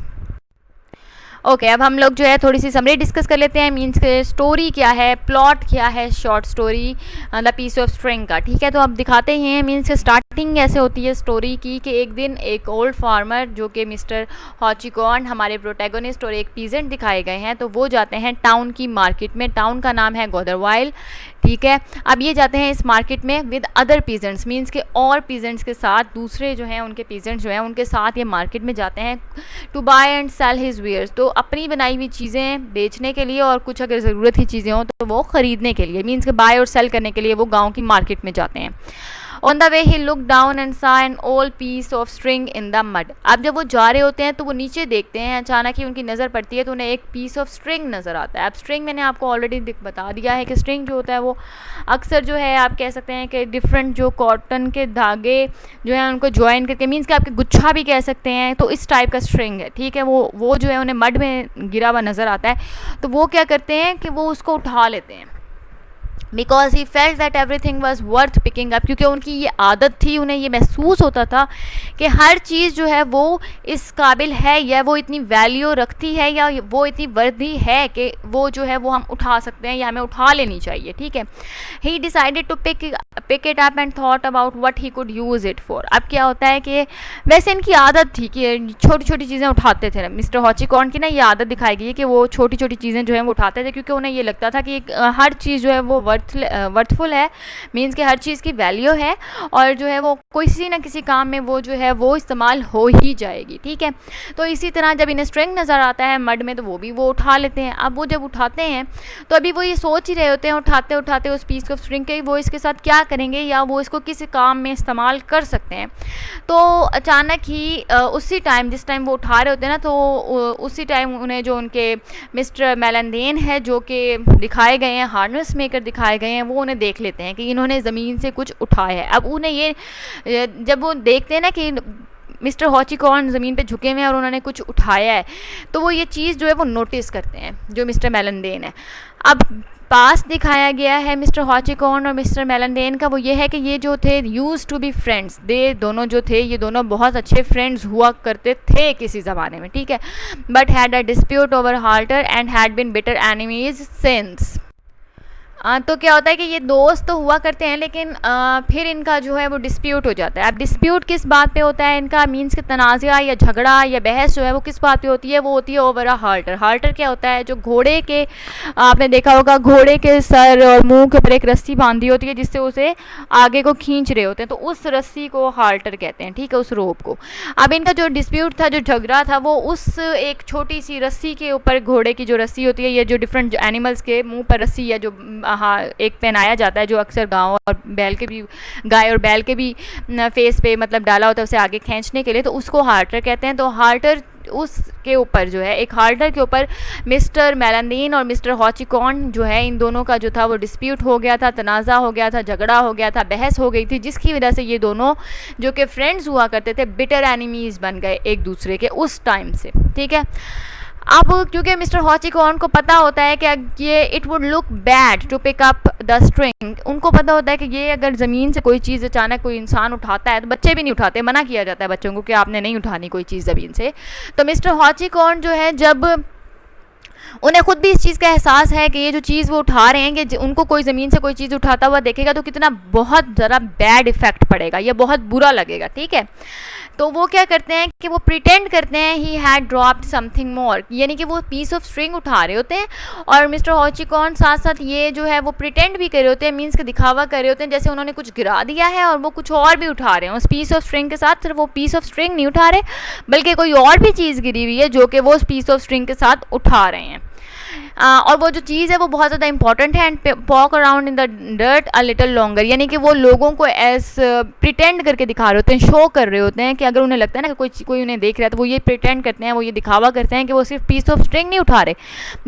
ओके, अब हम लोग जो है थोड़ी सी समरी डिस्कस कर लेते हैं, मीन्स के स्टोरी क्या है, प्लॉट क्या है, short story the piece of string का, ठीक है। तो अब दिखाते हैं मीन्स के स्टार्टिंग ऐसे होती है स्टोरी की कि एक दिन एक ओल्ड फार्मर जो कि मिस्टर हॉचिकॉर्न हमारे प्रोटैगोनिस्ट और एक पीजेंट दिखाए गए हैं, तो वो जाते हैं टाउन की मार्केट में, टाउन का नाम है गॉडरवाइल, ठीक है। अब ये जाते हैं इस मार्केट में विद अदर पीजेंट्स, मीन्स के और पीजेंट्स के साथ, दूसरे जो हैं उनके पीजेंट्स जो हैं उनके साथ ये मार्केट में जाते हैं to buy and sell his wares, तो अपनी बनाई हुई चीज़ें बेचने के लिए, और कुछ अगर ज़रूरत की चीज़ें हों तो वो ख़रीदने के लिए, मीन्स के बाय और सेल करने के लिए वो गाँव की मार्केट में जाते हैं। On the way he look down and saw an old piece of string in the mud. अब जब वो जा रहे होते हैं तो वो नीचे देखते हैं, अचानक ही उनकी नज़र पड़ती है तो उन्हें एक पीस ऑफ स्ट्रिंग नज़र आता है। अब स्ट्रिंग मैंने आपको ऑलरेडी बता दिया है कि स्ट्रिंग जो होता है वो अक्सर जो है आप कह सकते हैं कि डिफरेंट जो कॉटन के धागे जो है उनको ज्वाइन करके, मीन्स कि आपके गुच्छा भी कह सकते हैं, तो इस टाइप का स्ट्रिंग है, ठीक है। वो जो है उन्हें मड में गिरा हुआ नज़र आता है, तो वो क्या करते हैं कि वो उसको उठा लेते हैं, because he felt that everything was worth picking up, क्योंकि उनकी ये आदत थी, उन्हें ये महसूस होता था कि हर चीज़ जो है वो इस काबिल है, या वो इतनी वैल्यू रखती है, या वो इतनी वर्दी है कि वो जो है वो हम उठा सकते हैं या हमें उठा लेनी चाहिए, ठीक है। He decided to pick it up and thought about what he could use it for. अब क्या होता है कि वैसे इनकी आदत थी कि छोटी छोटी चीज़ें उठाते थे, मिस्टर हॉचिकॉर्न की ना ये आदत दिखाई गई है कि वो छोटी छोटी चीज़ें जो है वो उठाते थे, क्योंकि उन्हें ये लगता था कि हर चीज़ जो है वो वर्थफुल है, मीन्स कि हर चीज़ की वैल्यू है, और जो है वो किसी ना किसी काम में वो जो है वो इस्तेमाल हो ही जाएगी, ठीक है। तो इसी तरह जब इन्हें स्ट्रिंग नज़र आता है मड में तो वो भी वो उठा लेते हैं। अब वो जब उठाते हैं तो अभी वो ये सोच ही रहे होते हैं उठाते उठाते उस पीस ऑफ स्ट्रिंग के वो इसके साथ क्या करेंगे, या वो इसको किस काम में इस्तेमाल कर सकते हैं। तो अचानक ही उसी टाइम जिस टाइम वो उठा रहे होते हैं ना, तो उसी टाइम उन्हें जो उनके मिस्टर मेलनदेन है जो कि दिखाए गए हैं, हार्नेस मेकर दिखाए गए हैं, वो उन्हें देख लेते हैं कि इन्होंने ज़मीन से कुछ उठाया है। अब उन्हें ये जब वो देखते हैं ना कि मिस्टर हॉचिकॉर्न ज़मीन पे झुके हुए हैं और उन्होंने कुछ उठाया है, तो वो ये चीज़ जो है वो नोटिस करते हैं जो मिस्टर मेलनदेन है। अब पास दिखाया गया है मिस्टर हॉचिकॉर्न और मिस्टर मेलनदेन का, वो ये है कि ये जो थे यूज टू बी फ्रेंड्स, दे दोनों जो थे ये दोनों बहुत अच्छे फ्रेंड्स हुआ करते थे किसी ज़माने में, ठीक है। But had a dispute over halter and had been bitter enemies since. तो क्या होता है कि ये दोस्त तो हुआ करते हैं, लेकिन फिर इनका जो है वो डिस्प्यूट हो जाता है। अब डिस्प्यूट किस बात पे होता है इनका, मीन्स कि तनाज़ा या झगड़ा या बहस जो है वो किस बात पे होती है, वो होती है ओवर अ हाल्टर। हाल्टर क्या होता है, जो घोड़े के, आपने देखा होगा घोड़े के सर और मुंह के ऊपर एक रस्सी बांधी होती है जिससे उसे आगे को खींच रहे होते हैं, तो उस रस्सी को हाल्टर कहते हैं, ठीक है, उस रोप को। अब इनका जो डिस्प्यूट था, जो झगड़ा था, वो उस एक छोटी सी रस्सी के ऊपर, घोड़े की जो रस्सी होती है, ये जो डिफरेंट एनिमल्स के मुँह पर रस्सी या जो एक पहनाया जाता है, जो अक्सर गाँव और बैल के भी, गाय और बैल के भी फेस पे मतलब डाला होता है उसे आगे खींचने के लिए, तो उसको हाल्टर कहते हैं। तो हाल्टर उसके ऊपर जो है, एक हार्डर के ऊपर मिस्टर मेलांडीन और मिस्टर हॉचिकॉर्न जो है, इन दोनों का जो था वो डिस्प्यूट हो गया था, तनाज़ा हो गया था, झगड़ा हो गया था, बहस हो गई थी, जिसकी वजह से ये दोनों जो कि फ्रेंड्स हुआ करते थे बिटर एनिमीज़ बन गए एक दूसरे के उस टाइम से। ठीक है, अब क्योंकि मिस्टर हॉचिकॉर्न को पता होता है कि ये it would look bad to pick up the string, उनको पता होता है कि ये अगर ज़मीन से कोई चीज़ अचानक कोई इंसान उठाता है, तो बच्चे भी नहीं उठाते, मना किया जाता है बच्चों को कि आपने नहीं उठानी कोई चीज़ ज़मीन से। तो मिस्टर हॉचिकॉर्न जो है, जब उन्हें खुद भी इस चीज़ का एहसास है कि ये जो चीज़ वो उठा रहे हैं कि उनको कोई ज़मीन से कोई चीज़ उठाता हुआ देखेगा तो कितना बहुत ज़रा बैड इफ़ेक्ट पड़ेगा, ये बहुत बुरा लगेगा। ठीक है, तो वो क्या करते हैं कि वो प्रिटेंड करते हैं he had dropped something more, यानी कि वो पीस ऑफ स्ट्रिंग उठा रहे होते हैं और मिस्टर हॉचिकॉर्न साथ साथ ये जो है वो प्रिटेंड भी कर रहे होते हैं, मीन्स के दिखावा कर रहे होते हैं जैसे उन्होंने कुछ गिरा दिया है और वो कुछ और भी उठा रहे हैं उस पीस ऑफ स्ट्रिंग के साथ। सिर्फ वो पीस ऑफ स्ट्रिंग नहीं उठा रहे बल्कि कोई और भी चीज़ गिरी हुई है जो कि वो उस पीस ऑफ स्ट्रिंग के साथ उठा रहे हैं। और वो जो चीज़ है वो बहुत ज़्यादा इंपॉर्टेंट है and pock around in the dirt a little longer, यानी कि वो लोगों को एज प्रिटेंड करके दिखा रहे होते हैं, शो कर रहे होते हैं कि अगर उन्हें लगता है ना कि कोई उन्हें देख रहा है तो वो ये प्रिटेंड करते हैं, वो ये दिखावा करते हैं कि वो सिर्फ पीस ऑफ स्ट्रिंग नहीं उठा रहे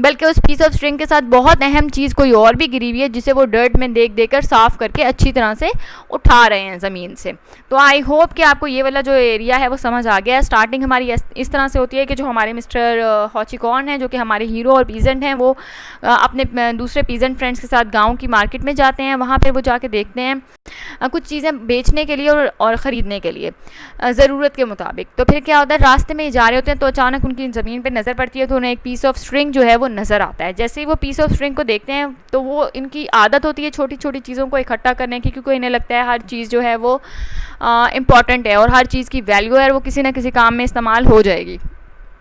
बल्कि उस पीस ऑफ स्ट्रिंग के साथ बहुत अहम चीज़ कोई और भी गिरी हुई है जिसे वो डर्ट में देख देकर साफ करके अच्छी तरह से उठा रहे हैं ज़मीन से। तो आई होप कि आपको ये वाला जो एरिया है वो समझ आ गया है। स्टार्टिंग हमारी इस तरह से होती है कि जो हमारे मिस्टर हॉचिकॉर्न हैं जो कि हमारे हीरो और पीजेंट हैं, वो अपने दूसरे पीजेंट फ्रेंड्स के साथ गांव की मार्केट में जाते हैं। वहाँ पे वो जाके देखते हैं कुछ चीज़ें बेचने के लिए और ख़रीदने के लिए ज़रूरत के मुताबिक। तो फिर क्या होता है, रास्ते में जा रहे होते हैं तो अचानक उनकी ज़मीन पे नज़र पड़ती है तो उन्हें एक पीस ऑफ स्ट्रिंग जो है वो नज़र आता है। जैसे ही वो पीस ऑफ स्ट्रिंग को देखते हैं तो वो इनकी आदत होती है छोटी छोटी चीज़ों को इकट्ठा करने की, क्योंकि इन्हें लगता है हर चीज़ जो है वो इम्पॉर्टेंट है और हर चीज़ की वैल्यू है और वो किसी न किसी काम में इस्तेमाल हो जाएगी।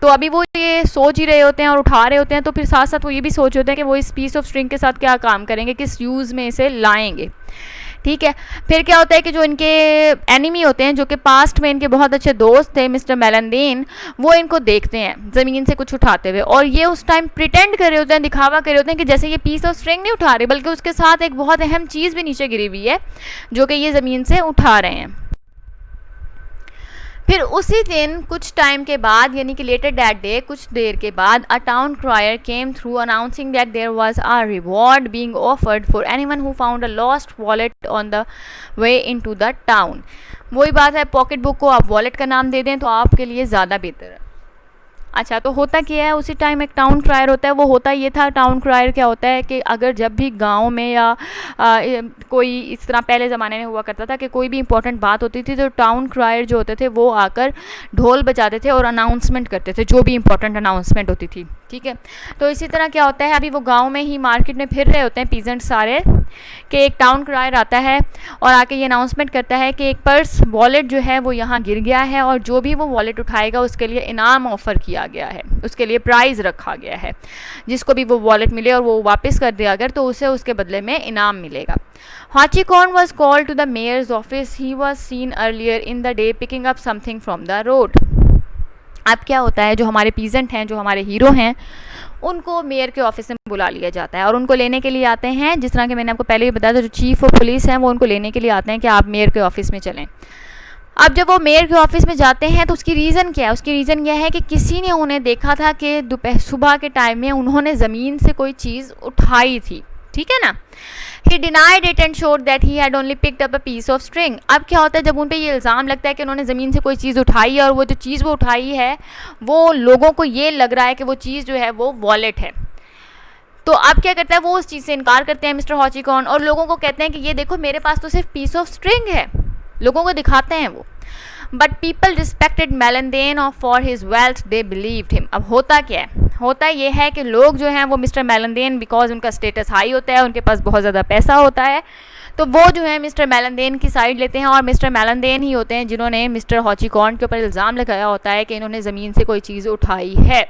तो अभी वो ये सोच ही रहे होते हैं और उठा रहे होते हैं, तो फिर साथ साथ वो ये भी सोच होते हैं कि वो इस पीस ऑफ स्ट्रिंग के साथ क्या काम करेंगे, किस यूज़ में इसे लाएंगे। ठीक है, फिर क्या होता है कि जो इनके एनिमी होते हैं जो कि पास्ट में इनके बहुत अच्छे दोस्त थे मिस्टर मेलांडीन, वो इनको देखते हैं ज़मीन से कुछ उठाते हुए और ये उस टाइम प्रिटेंड कर रहे होते हैं, दिखावा कर रहे होते हैं कि जैसे ये पीस ऑफ स्ट्रिंग नहीं उठा रहे बल्कि उसके साथ एक बहुत अहम चीज़ भी नीचे गिरी हुई है जो कि ये ज़मीन से उठा रहे हैं। फिर उसी दिन कुछ टाइम के बाद, यानी कि लेटर दैट डे, कुछ देर के बाद, a town crier came through announcing that there was a reward being offered for anyone who found a lost wallet on the way into the town. वही बात है, पॉकेट बुक को आप wallet का नाम दे दें तो आपके लिए ज़्यादा बेहतर है। अच्छा, तो होता क्या है, उसी टाइम एक टाउन क्रायर होता है। वो होता ये था, टाउन क्रायर क्या होता है कि अगर जब भी गांव में या कोई इस तरह पहले ज़माने में हुआ करता था कि कोई भी इंपॉर्टेंट बात होती थी तो टाउन क्रायर जो होते थे वो आकर ढोल बजाते थे और अनाउंसमेंट करते थे जो भी इंपॉर्टेंट अनाउंसमेंट होती थी। ठीक है, तो इसी तरह क्या होता है, अभी वो गाँव में ही मार्केट में फिर रहे होते हैं पीजेंट सारे, कि एक टाउन क्रायर आता है और आके ये अनाउंसमेंट करता है कि एक पर्स वॉलेट जो है वो यहाँ गिर गया है और जो भी वो वॉलेट उठाएगा उसके लिए इनाम ऑफ़र किया गया है, उसके लिए प्राइज़ रखा गया है। जिसको भी वो वॉलेट मिले और वो वापस कर दिया अगर तो उसे उसके बदले में इनाम मिलेगा। हॉचिकॉर्न was called to the mayor's office. He was seen earlier in the day picking up something from the road. अब क्या होता है, जो हमारे पीजेंट हैं, जो हमारे हीरो हैं, उनको मेयर के ऑफिस में बुला लिया जाता है और उनको लेने के लिए आते हैं। जिस तरह के मैंने आपको पहले भी बताया था, जो चीफ ऑफ पुलिस हैं वो उनको लेने के लिए आते हैं कि आप मेयर के ऑफिस में चलें। अब जब वो मेयर के ऑफिस में जाते हैं तो उसकी रीज़न क्या है, उसकी रीज़न यह है कि किसी ने उन्हें देखा था कि दोपहर सुबह के टाइम में उन्होंने ज़मीन से कोई चीज़ उठाई थी। ठीक है ना, He denied it and showed that he had only picked up a piece of string. अब क्या होता है, जब उन पे ये इल्ज़ाम लगता है कि उन्होंने ज़मीन से कोई चीज़ उठाई है और वो जो चीज़ वो उठाई है वो लोगों को ये लग रहा है कि वो चीज़ जो है वो वॉलेट है, तो अब क्या करता है, वो उस चीज़ से इनकार करते हैं मिस्टर हॉचिकॉर्न और लोगों को कहते हैं कि ये देखो मेरे पास तो सिर्फ पीस ऑफ स्ट्रिंग है, लोगों को दिखाते हैं वो। बट पीपल रिस्पेक्टेड मेलांडीन और for his wealth they believed him. अब होता क्या है, होता ये है कि लोग जो हैं वो मिस्टर मेलांडीन, बिकॉज उनका स्टेटस हाई होता है, उनके पास बहुत ज़्यादा पैसा होता है, तो वो जो है मिस्टर मेलांडीन की साइड लेते हैं और मिस्टर मेलांडीन ही होते हैं जिन्होंने मिस्टर हॉचिकॉर्न के ऊपर इल्ज़ाम लगाया होता है कि इन्होंने ज़मीन से कोई चीज़ उठाई है।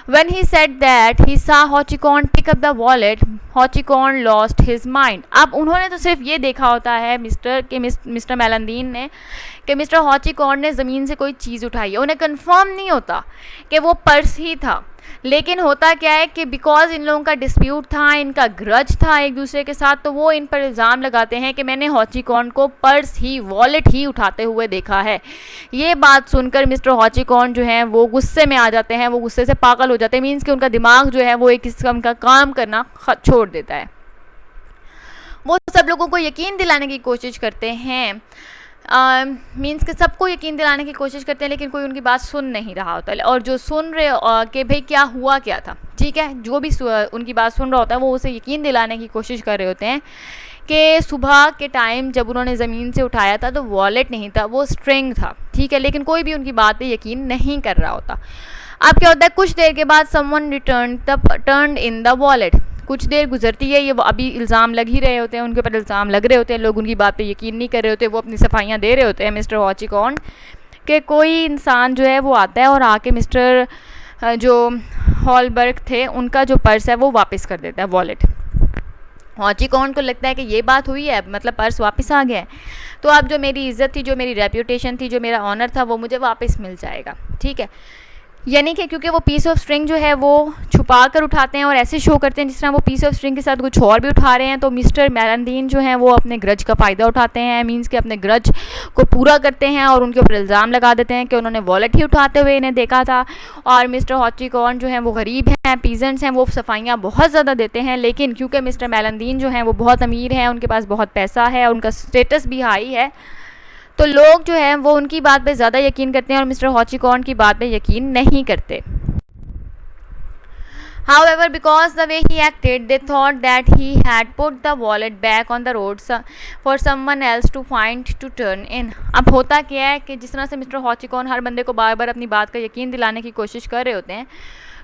When he said that he saw Hotchkiss pick up the wallet, Hotchkiss lost his mind. अब उन्होंने तो सिर्फ ये देखा होता है मिस्टर मेलांडीन ने कि मिस्टर हॉचिकॉर्न ने ज़मीन से कोई चीज़ उठाई है, उन्हें कंफर्म नहीं होता कि वो पर्स ही था। लेकिन होता क्या है कि बिकॉज इन लोगों का डिस्प्यूट था, इनका ग्रज था एक दूसरे के साथ, तो वो इन पर इल्ज़ाम लगाते हैं कि मैंने हॉचीकॉर्न को पर्स ही, वॉलेट ही उठाते हुए देखा है। ये बात सुनकर मिस्टर हॉचीकॉर्न जो है वो गुस्से में आ जाते हैं, वो गुस्से से पागल हो जाते हैं, मीन्स कि उनका दिमाग जो है वो एक किस्म का काम करना छोड़ देता है। वो सब लोगों को यकीन दिलाने की कोशिश करते हैं, मीन्स कि सबको यकीन दिलाने की कोशिश करते हैं, लेकिन कोई उनकी बात सुन नहीं रहा होता। और जो सुन रहे कि भाई क्या हुआ क्या था, ठीक है, जो भी उनकी बात सुन रहा होता है वो उसे यकीन दिलाने की कोशिश कर रहे होते हैं कि सुबह के टाइम जब उन्होंने ज़मीन से उठाया था तो वॉलेट नहीं था, वो स्ट्रिंग था, ठीक है, लेकिन कोई भी उनकी बात पे यकीन नहीं कर रहा होता। अब क्या होता है, कुछ देर के बाद someone turned in the wallet. कुछ देर गुजरती है, ये अभी इल्ज़ाम लग ही रहे होते हैं, उनके ऊपर इल्ज़ाम लग रहे होते हैं, लोग उनकी बात पे यकीन नहीं कर रहे होते, वो अपनी सफाइयाँ दे रहे होते हैं मिस्टर हॉचीकॉर्न कि कोई इंसान जो है वो आता है और आके मिस्टर जो हॉलबर्ग थे उनका जो पर्स है वो वापस कर देता है, वॉलेट। हॉचीकॉर्न को लगता है कि ये बात हुई है, मतलब पर्स वापस आ गया है, तो अब जो मेरी इज़्ज़त थी, जो मेरी रेप्यूटेशन थी, जो मेरा ऑनर था, वो मुझे वापस मिल जाएगा, ठीक है। यानी कि क्योंकि वो पीस ऑफ स्ट्रिंग जो है वो छुपा कर उठाते हैं और ऐसे शो करते हैं जिस तरह वो पीस ऑफ स्ट्रिंग के साथ कुछ और भी उठा रहे हैं, तो मिस्टर मेलनदीन जो हैं वो अपने ग्रज का फ़ायदा उठाते हैं, मींस कि अपने ग्रज को पूरा करते हैं और उनके ऊपर इल्ज़ाम लगा देते हैं कि उन्होंने वॉलेट ही उठाते हुए इन्हें देखा था। और मिस्टर हॉचीकॉर्न जो हैं वो गरीब हैं, पीजेंट्स हैं, वो सफाइयाँ बहुत ज़्यादा देते हैं, लेकिन क्योंकि मिस्टर मेलनदीन जो हैं वो बहुत अमीर हैं, उनके पास बहुत पैसा है, उनका स्टेटस भी हाई है, तो लोग जो हैं वो उनकी बात पे ज़्यादा यकीन करते हैं और मिस्टर हॉचीकॉर्न की बात पे यकीन नहीं करते। However, because the way he acted, they thought that he had put the wallet back on the road for someone else to find to turn in. अब होता क्या है कि जिस तरह से मिस्टर हॉचीकॉर्न हर बंदे को बार बार अपनी बात का यकीन दिलाने की कोशिश कर रहे होते हैं,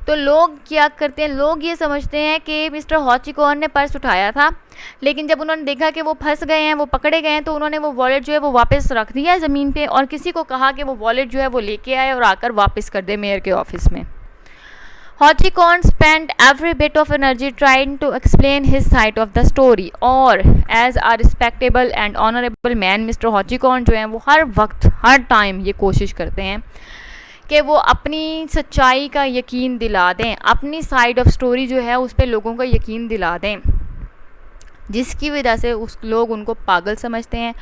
तो लोग क्या करते हैं, लोग ये समझते हैं कि मिस्टर हॉचीकॉर्न ने पर्स उठाया था, लेकिन जब उन्होंने देखा कि वो फंस गए हैं, वो पकड़े गए हैं, तो उन्होंने वो वॉलेट जो है वो वापस रख दिया ज़मीन पे और किसी को कहा कि वो वॉलेट जो है वो लेके आए और आकर वापस कर दे मेयर के ऑफिस में। Hotchkiss spent every bit of energy trying to explain his side of the story, और as a respectable and honorable man, mister Hauchecorne जो हैं वो हर वक्त, हर टाइम ये कोशिश करते हैं कि वो अपनी सच्चाई का यकीन दिला दें, अपनी साइड ऑफ स्टोरी जो है उस पर लोगों का यकीन दिला दें, जिसकी वजह से उस लोग उनको पागल समझते हैं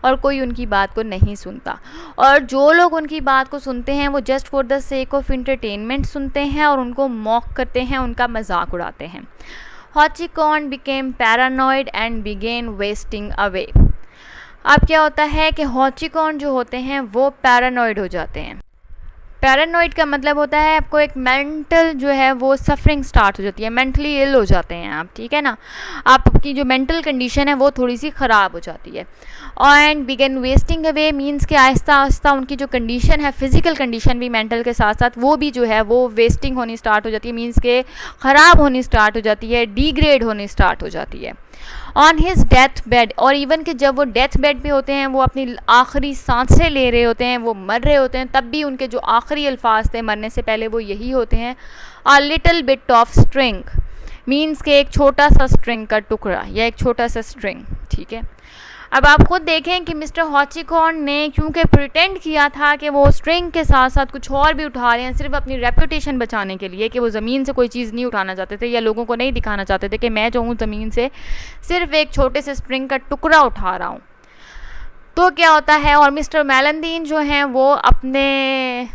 और कोई उनकी बात को नहीं सुनता। और जो लोग उनकी बात को सुनते हैं वो just for the sake of entertainment सुनते हैं और उनको मॉक करते हैं, उनका मजाक उड़ाते हैं। Hauchecorne became paranoid and began wasting away. अब क्या होता है कि हॉचीकॉर्न जो होते हैं वो पैरानॉइड हो जाते हैं। पैरानॉइड का मतलब होता है आपको एक मेंटल जो है वो सफरिंग स्टार्ट हो जाती है, मेंटली इल हो जाते हैं आप, ठीक है ना, आपकी जो मेंटल कंडीशन है वो थोड़ी सी ख़राब हो जाती है। And begin wasting away means कि आहिस्ता आहिस्ता उनकी जो कंडीशन है, फिज़िकल कंडीशन भी मेंटल के साथ साथ वो भी जो है वो वेस्टिंग होनी स्टार्ट हो जाती है, मींस के ख़राब होनी स्टार्ट हो जाती है, डिग्रेड होनी स्टार्ट हो जाती है। ऑन हिज डेथ बेड, और इवन कि जब वो डेथ बेड पे होते हैं, वो अपनी आखिरी सांसें ले रहे होते हैं, वो मर रहे होते हैं, तब भी उनके जो आखिरी अल्फाज थे मरने से पहले वो यही होते हैं, a little bit of string, means के एक छोटा सा स्ट्रिंग का टुकड़ा या एक छोटा सा स्ट्रिंग, ठीक है। अब आप खुद देखें कि मिस्टर हॉचीकॉर्न ने क्योंकि प्रिटेंड किया था कि वो स्ट्रिंग के साथ साथ कुछ और भी उठा रहे हैं सिर्फ अपनी रेपुटेशन बचाने के लिए, कि वो ज़मीन से कोई चीज़ नहीं उठाना चाहते थे या लोगों को नहीं दिखाना चाहते थे कि मैं जो हूँ ज़मीन से सिर्फ एक छोटे से स्ट्रिंग का टुकड़ा उठा रहा हूँ। तो क्या होता है, और मिस्टर मेलनदीन जो हैं वो अपने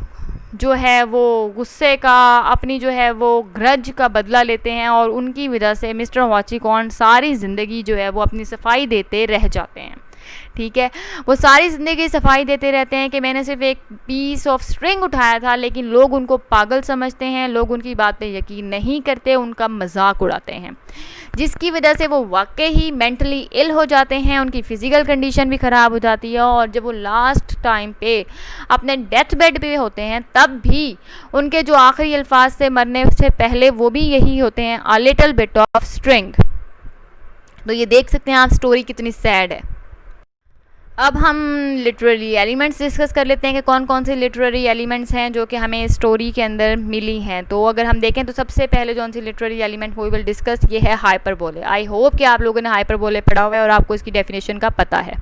जो है वो गुस्से का, अपनी जो है वो ग्रज का बदला लेते हैं और उनकी वजह से मिस्टर हॉचीकॉर्न सारी ज़िंदगी जो है वो अपनी सफाई देते रह जाते हैं, ठीक है। वो सारी ज़िंदगी सफाई देते रहते हैं कि मैंने सिर्फ एक पीस ऑफ स्ट्रिंग उठाया था, लेकिन लोग उनको पागल समझते हैं, लोग उनकी बात पे यकीन नहीं करते, उनका मजाक उड़ाते हैं, जिसकी वजह से वो वाकई ही मेंटली इल हो जाते हैं, उनकी फ़िज़िकल कंडीशन भी ख़राब हो जाती है। और जब वो लास्ट टाइम पे अपने डेथ बेड पे होते हैं तब भी उनके जो आखिरी अल्फाज थे मरने से पहले वो भी यही होते हैं, a little bit of string. तो ये देख सकते हैं आप स्टोरी कितनी सैड है। अब हम लिटरेरी एलिमेंट्स डिस्कस कर लेते हैं कि कौन कौन से लिटरेरी एलिमेंट्स हैं जो कि हमें स्टोरी के अंदर मिली हैं। तो अगर हम देखें तो सबसे पहले जो सी literary element we will discuss ये है हाइपरबोले। आई होप कि आप लोगों ने हाइपरबोले पढ़ा हुआ है और आपको इसकी डेफिनेशन का पता है।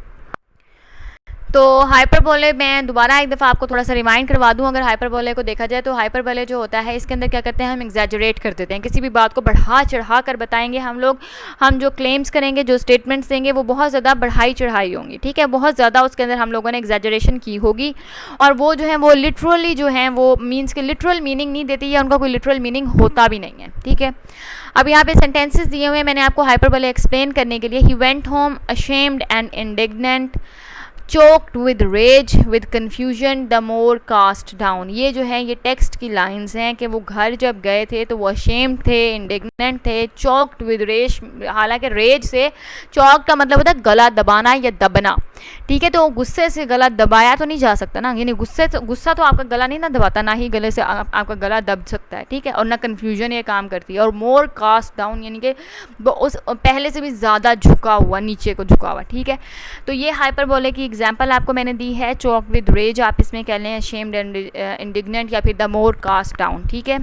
तो हाइपरबोले मैं दोबारा एक दफ़ा आपको थोड़ा सा रिमाइंड करवा दूं, अगर हाइपरबोले को देखा जाए तो हाइपरबोले जो होता है इसके अंदर क्या करते हैं, हम एग्जैजरेट कर देते हैं, किसी भी बात को बढ़ा चढ़ा कर बताएंगे हम लोग। हम जो क्लेम्स करेंगे, जो स्टेटमेंट्स देंगे, वो बहुत ज़्यादा बढ़ाई चढ़ाई होंगी, ठीक है, बहुत ज़्यादा उसके अंदर हम लोगों ने एग्जैजरेशन की होगी, और वो जो है वो लिटरली जो है वो मीन्स के लिटरल मीनिंग नहीं देती, या उनका कोई लिटरल मीनिंग होता भी नहीं है, ठीक है। अब यहाँ पे सेंटेंसेस दिए हुए हैं मैंने आपको हाइपरबोले एक्सप्लेन करने के लिए। He went home ashamed and indignant, choked with rage with confusion, the more cast down. ये जो है ये टेक्स्ट की लाइंस हैं कि वो घर जब गए थे तो वो अशेम्ड थे, इंडिग्नेंट थे, चोक्ड विद रेज, हालांकि रेज से चौक का मतलब होता है गला दबाना या दबना, ठीक है। तो गुस्से से गला दबाया तो नहीं जा सकता ना, यानी गुस्सा तो आपका गला नहीं ना दबाता, ना ही गले से आपका गला दब सकता है, ठीक है, और ना कन्फ्यूजन ये काम करती है। और मोर कास्ट डाउन यानी कि उस पहले से भी ज़्यादा झुका हुआ, नीचे को झुका हुआ, ठीक है। तो ये हाइपरबोले की एग्जाम्पल आपको मैंने दी है, चौक विद रेज आप इसमें कह लें, अशेम्ड एंड इंडिग्नेंट, या फिर द मोर कास्ट डाउन, ठीक है।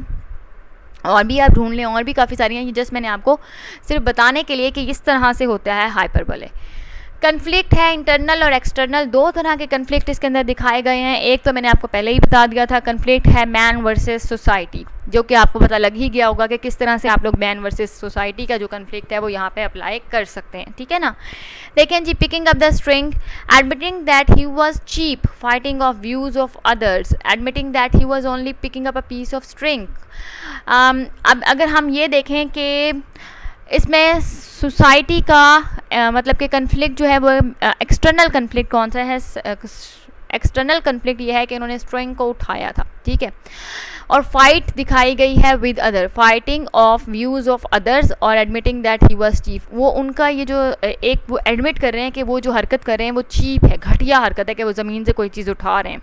और भी आप ढूंढ लें, और भी काफ़ी सारी हैं, ये जस्ट मैंने आपको सिर्फ बताने के लिए कि इस तरह से होता है हाइपरबोले। कन्फ्लिक्ट है इंटरनल और एक्सटर्नल, दो तरह के कन्फ्लिक्ट इसके अंदर दिखाए गए हैं। एक तो मैंने आपको पहले ही बता दिया था, कन्फ्लिक्ट है मैन वर्सेस सोसाइटी, जो कि आपको पता लग ही गया होगा कि किस तरह से आप लोग मैन वर्सेस सोसाइटी का जो कन्फ्लिक्ट है वो यहाँ पे अप्लाई कर सकते हैं, ठीक है ना। देखें जी, picking up the string, admitting that he was cheap, fighting off views of others, admitting that he was only picking up a piece of string. अब अगर हम ये देखें कि इसमें सोसाइटी का मतलब कि कन्फ्लिक्ट जो है वो एक्सटर्नल कन्फ्लिक्ट कौन सा है, एक्सटर्नल कन्फ्लिक्ट ये है कि इन्होंने स्ट्रिंग को उठाया था, ठीक है। और फाइट दिखाई गई है with other, fighting off views of others, और admitting that he was cheap, वो उनका ये जो एक वो एडमिट कर रहे हैं कि वो जो हरकत कर रहे हैं वो चीप है, घटिया हरकत है कि वो ज़मीन से कोई चीज़ उठा रहे हैं।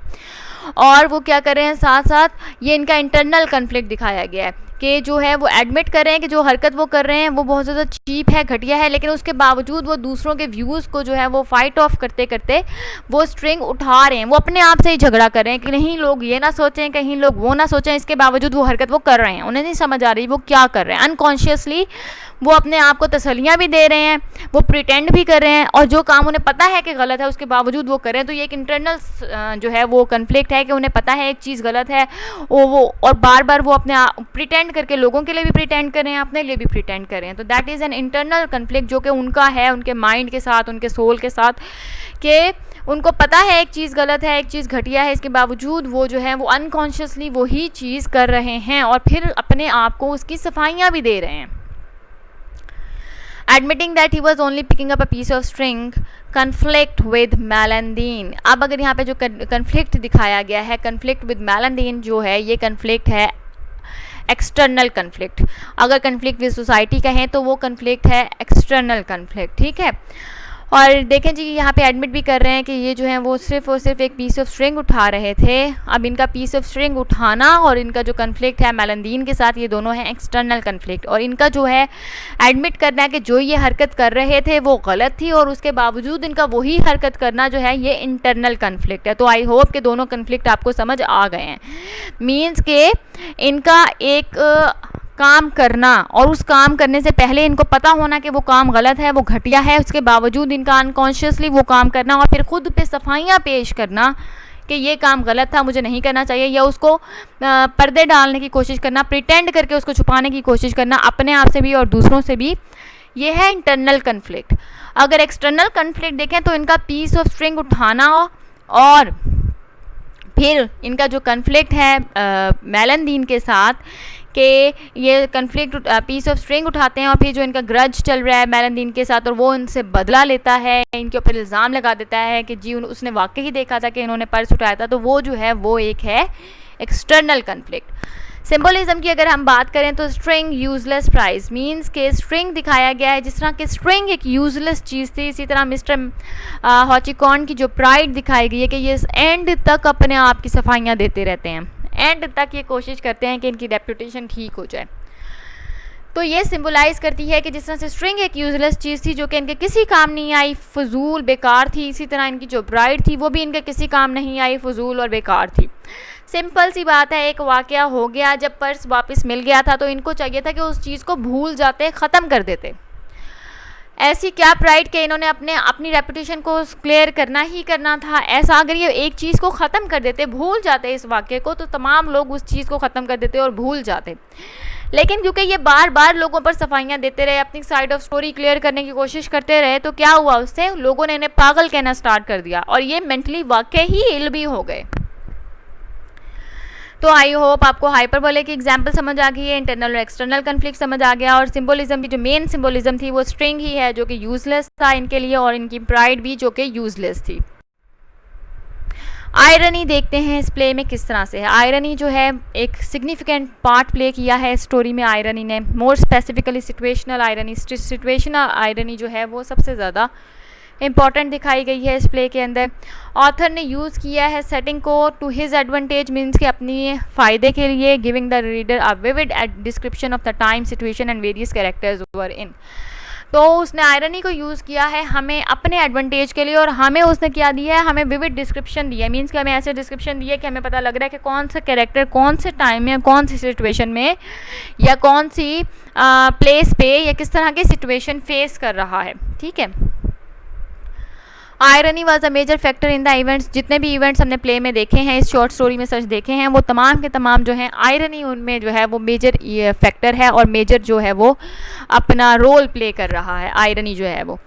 और वो क्या कर रहे हैं, साथ साथ ये इनका इंटरनल कन्फ्लिक्ट दिखाया गया है कि जो है वो एडमिट कर रहे हैं कि जो हरकत वो कर रहे हैं वो बहुत ज़्यादा चीप है, घटिया है, लेकिन उसके बावजूद वो दूसरों के व्यूज़ को जो है वो फाइट ऑफ करते करते वो स्ट्रिंग उठा रहे हैं, वो अपने आप से ही झगड़ा कर रहे हैं कि नहीं लोग ये ना सोचें, कहीं लोग वो ना सोचें, इसके बावजूद वो हरकत वो कर रहे हैं, उन्हें नहीं समझ आ रही वो क्या कर रहे हैं। अनकॉन्शियसली वो अपने आप को तसल्लियाँ भी दे रहे हैं, वो प्रिटेंड भी कर रहे हैं, और जो काम उन्हें पता है कि गलत है उसके बावजूद वो कर रहे हैं। तो ये एक इंटरनल जो है वो कन्फ्लिक्ट है कि उन्हें पता है एक चीज़ गलत है, वो और बार बार वो अपने प्रिटेंड करके लोगों के लिए भी प्रिटेंड कर रहे हैं, अपने लिए भी प्रिटेंड कर रहे हैं। तो that is an internal conflict जो कि उनका है, उनके माइंड के साथ, उनके सोल के साथ, कि उनको पता है एक चीज़ गलत है, एक चीज़ घटिया है, इसके बावजूद वो जो है वो अनकॉन्शियसली वही चीज़ कर रहे हैं और फिर अपने आप को उसकी सफाइयाँ भी दे रहे हैं। Admitting that he was only picking up a piece of string, conflict with Melandine। अब अगर यहाँ पे जो conflict दिखाया गया है, conflict with Melandine जो है ये conflict है एक्सटर्नल कन्फ्लिक्ट। अगर कन्फ्लिक्ट विद सोसाइटी का है तो वो कन्फ्लिक्ट है एक्सटर्नल कन्फ्लिक्ट, ठीक है। और देखें जी यहाँ पे एडमिट भी कर रहे हैं कि ये जो है वो सिर्फ और सिर्फ एक पीस ऑफ स्ट्रिंग उठा रहे थे। अब इनका पीस ऑफ स्ट्रिंग उठाना और इनका जो कन्फ्लिक्ट है मेलंदीन के साथ, ये दोनों हैं एक्सटर्नल कन्फ्लिक्ट। और इनका जो है एडमिट करना है कि जो ये हरकत कर रहे थे वो गलत थी और उसके बावजूद इनका वही हरकत करना जो है ये इंटरनल कन्फ्लिक्ट है। तो आई होप कि दोनों कन्फ्लिक्ट आपको समझ आ गए हैं। मीन्स के इनका एक काम करना और उस काम करने से पहले इनको पता होना कि वो काम गलत है, वो घटिया है, उसके बावजूद इनका अनकॉन्शियसली वो काम करना और फिर खुद पे सफाइयाँ पेश करना कि ये काम गलत था, मुझे नहीं करना चाहिए, या उसको पर्दे डालने की कोशिश करना, प्रिटेंड करके उसको छुपाने की कोशिश करना अपने आप से भी और दूसरों से भी। ये है इंटरनल कन्फ्लिक्ट। अगर एक्सटर्नल कन्फ्लिक्ट देखें तो इनका पीस ऑफ स्ट्रिंग उठाना और फिर इनका जो कन्फ्लिक्ट है मेलंदीन के साथ कि ये कन्फ्लिक्ट पीस ऑफ स्ट्रिंग उठाते हैं और फिर जो इनका ग्रज चल रहा है मेलंदीन के साथ और वो इनसे बदला लेता है, इनके ऊपर इल्ज़ाम लगा देता है कि जी उसने वाकई ही देखा था कि इन्होंने पर्स उठाया था, तो वो जो है वो एक है एक्सटर्नल कन्फ्लिक्ट। सिंबोलिज्म की अगर हम बात करें तो स्ट्रिंग यूजलेस प्राइज, मींस के स्ट्रिंग दिखाया गया है जिस तरह कि स्ट्रिंग एक यूजलेस चीज़ थी, इसी तरह मिस्टर हॉचिकॉन की जो प्राइड दिखाई गई है कि ये एंड तक अपने आप की सफाइयाँ देते रहते हैं, एंड तक ये कोशिश करते हैं कि इनकी रेपुटेशन ठीक हो जाए। तो ये सिंबलाइज करती है कि जिस तरह से स्ट्रिंग एक यूजलेस चीज़ थी जो कि इनके किसी काम नहीं आई, फजूल बेकार थी, इसी तरह इनकी जो ब्राइड थी वो भी इनके किसी काम नहीं आई, फजूल और बेकार थी। सिंपल सी बात है, एक वाकया हो गया, जब पर्स वापस मिल गया था तो इनको चाहिए था कि उस चीज़ को भूल जाते, ख़त्म कर देते। ऐसी क्या प्राइड के इन्होंने अपनी रेपुटेशन को क्लियर करना ही करना था। ऐसा अगर ये एक चीज़ को ख़त्म कर देते, भूल जाते इस वाक्य को, तो तमाम लोग उस चीज़ को ख़त्म कर देते और भूल जाते। लेकिन क्योंकि ये बार बार लोगों पर सफाइयाँ देते रहे, अपनी साइड ऑफ स्टोरी क्लियर करने की कोशिश करते रहे, तो क्या हुआ, उससे लोगों ने इन्हें पागल कहना स्टार्ट कर दिया और ये मेंटली वाकई ही इल भी हो गए। तो आई होप आपको हाइपरबोले की एग्जाम्पल समझ आ गई है, इंटरनल और एक्सटर्नल कन्फ्लिक्ट समझ आ गया, और सिंबोलिज्म की जो मेन सिंबोलिज्म थी वो स्ट्रिंग ही है जो कि यूजलेस था इनके लिए, और इनकी प्राइड भी जो कि यूजलेस थी। आयरनी देखते हैं इस प्ले में किस तरह से है। आयरनी जो है एक सिग्निफिकेंट पार्ट प्ले किया है स्टोरी में आयरनी ने, more specifically situational irony. Situational irony जो है वो सबसे ज़्यादा इम्पॉर्टेंट दिखाई गई है इस प्ले के अंदर। ऑथर ने यूज़ किया है सेटिंग को टू हिज एडवांटेज, मीन्स के अपनी फ़ायदे के लिए, giving the reader a vivid description of the time, situation and various characters were in. तो उसने आयरनी को यूज़ किया है हमें अपने एडवांटेज के लिए, और हमें उसने क्या दिया है, हमें विविड डिस्क्रिप्शन दिया है, मीन्स कि हमें ऐसे डिस्क्रिप्शन दिया कि हमें पता लग रहा है कि कौन सा कैरेक्टर कौन से टाइम में, कौन सी सिचुएशन में, या कौन सी प्लेस पे, या किस तरह की सिचुएशन फेस कर रहा है। ठीक है, irony was a major factor in the events. जितने भी इवेंट्स हमने प्ले में देखे हैं, इस शॉर्ट स्टोरी में सच देखे हैं, वो तमाम के तमाम जो हैं आयरनी उनमें जो है वो मेजर फैक्टर है, और मेजर जो है वो अपना रोल प्ले कर रहा है आयरनी जो है वो।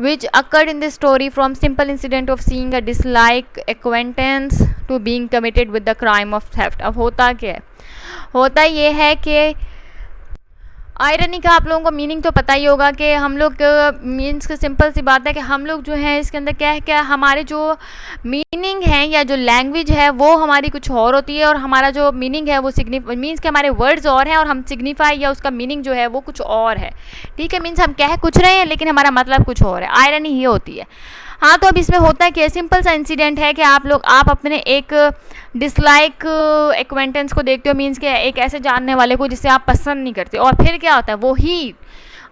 Which occurred in this story from simple incident of seeing a dislike acquaintance to being committed with the crime of theft. अब होता क्या है, होता ये है कि आयरनी का आप लोगों को मीनिंग तो पता ही होगा कि हम लोग मीन्स की सिंपल सी बात है कि हम लोग जो है इसके अंदर क्या है, क्या हमारे जो मीनिंग है या जो लैंग्वेज है वो हमारी कुछ और होती है, और हमारा जो मीनिंग है वो मीन्स के हमारे वर्ड्स और हैं और हम सिग्निफाई या उसका मीनिंग जो है वो कुछ और है। ठीक है, मीन्स हम कह कुछ रहे हैं लेकिन हमारा मतलब कुछ और है। आयरनी ये होती है। हाँ, तो अब इसमें होता है कि सिंपल सा इंसिडेंट है कि आप अपने एक डिसलाइक एक्वेंटेंस को देखते हो, मीन्स के एक ऐसे जानने वाले को जिसे आप पसंद नहीं करते, और फिर क्या होता है, वो ही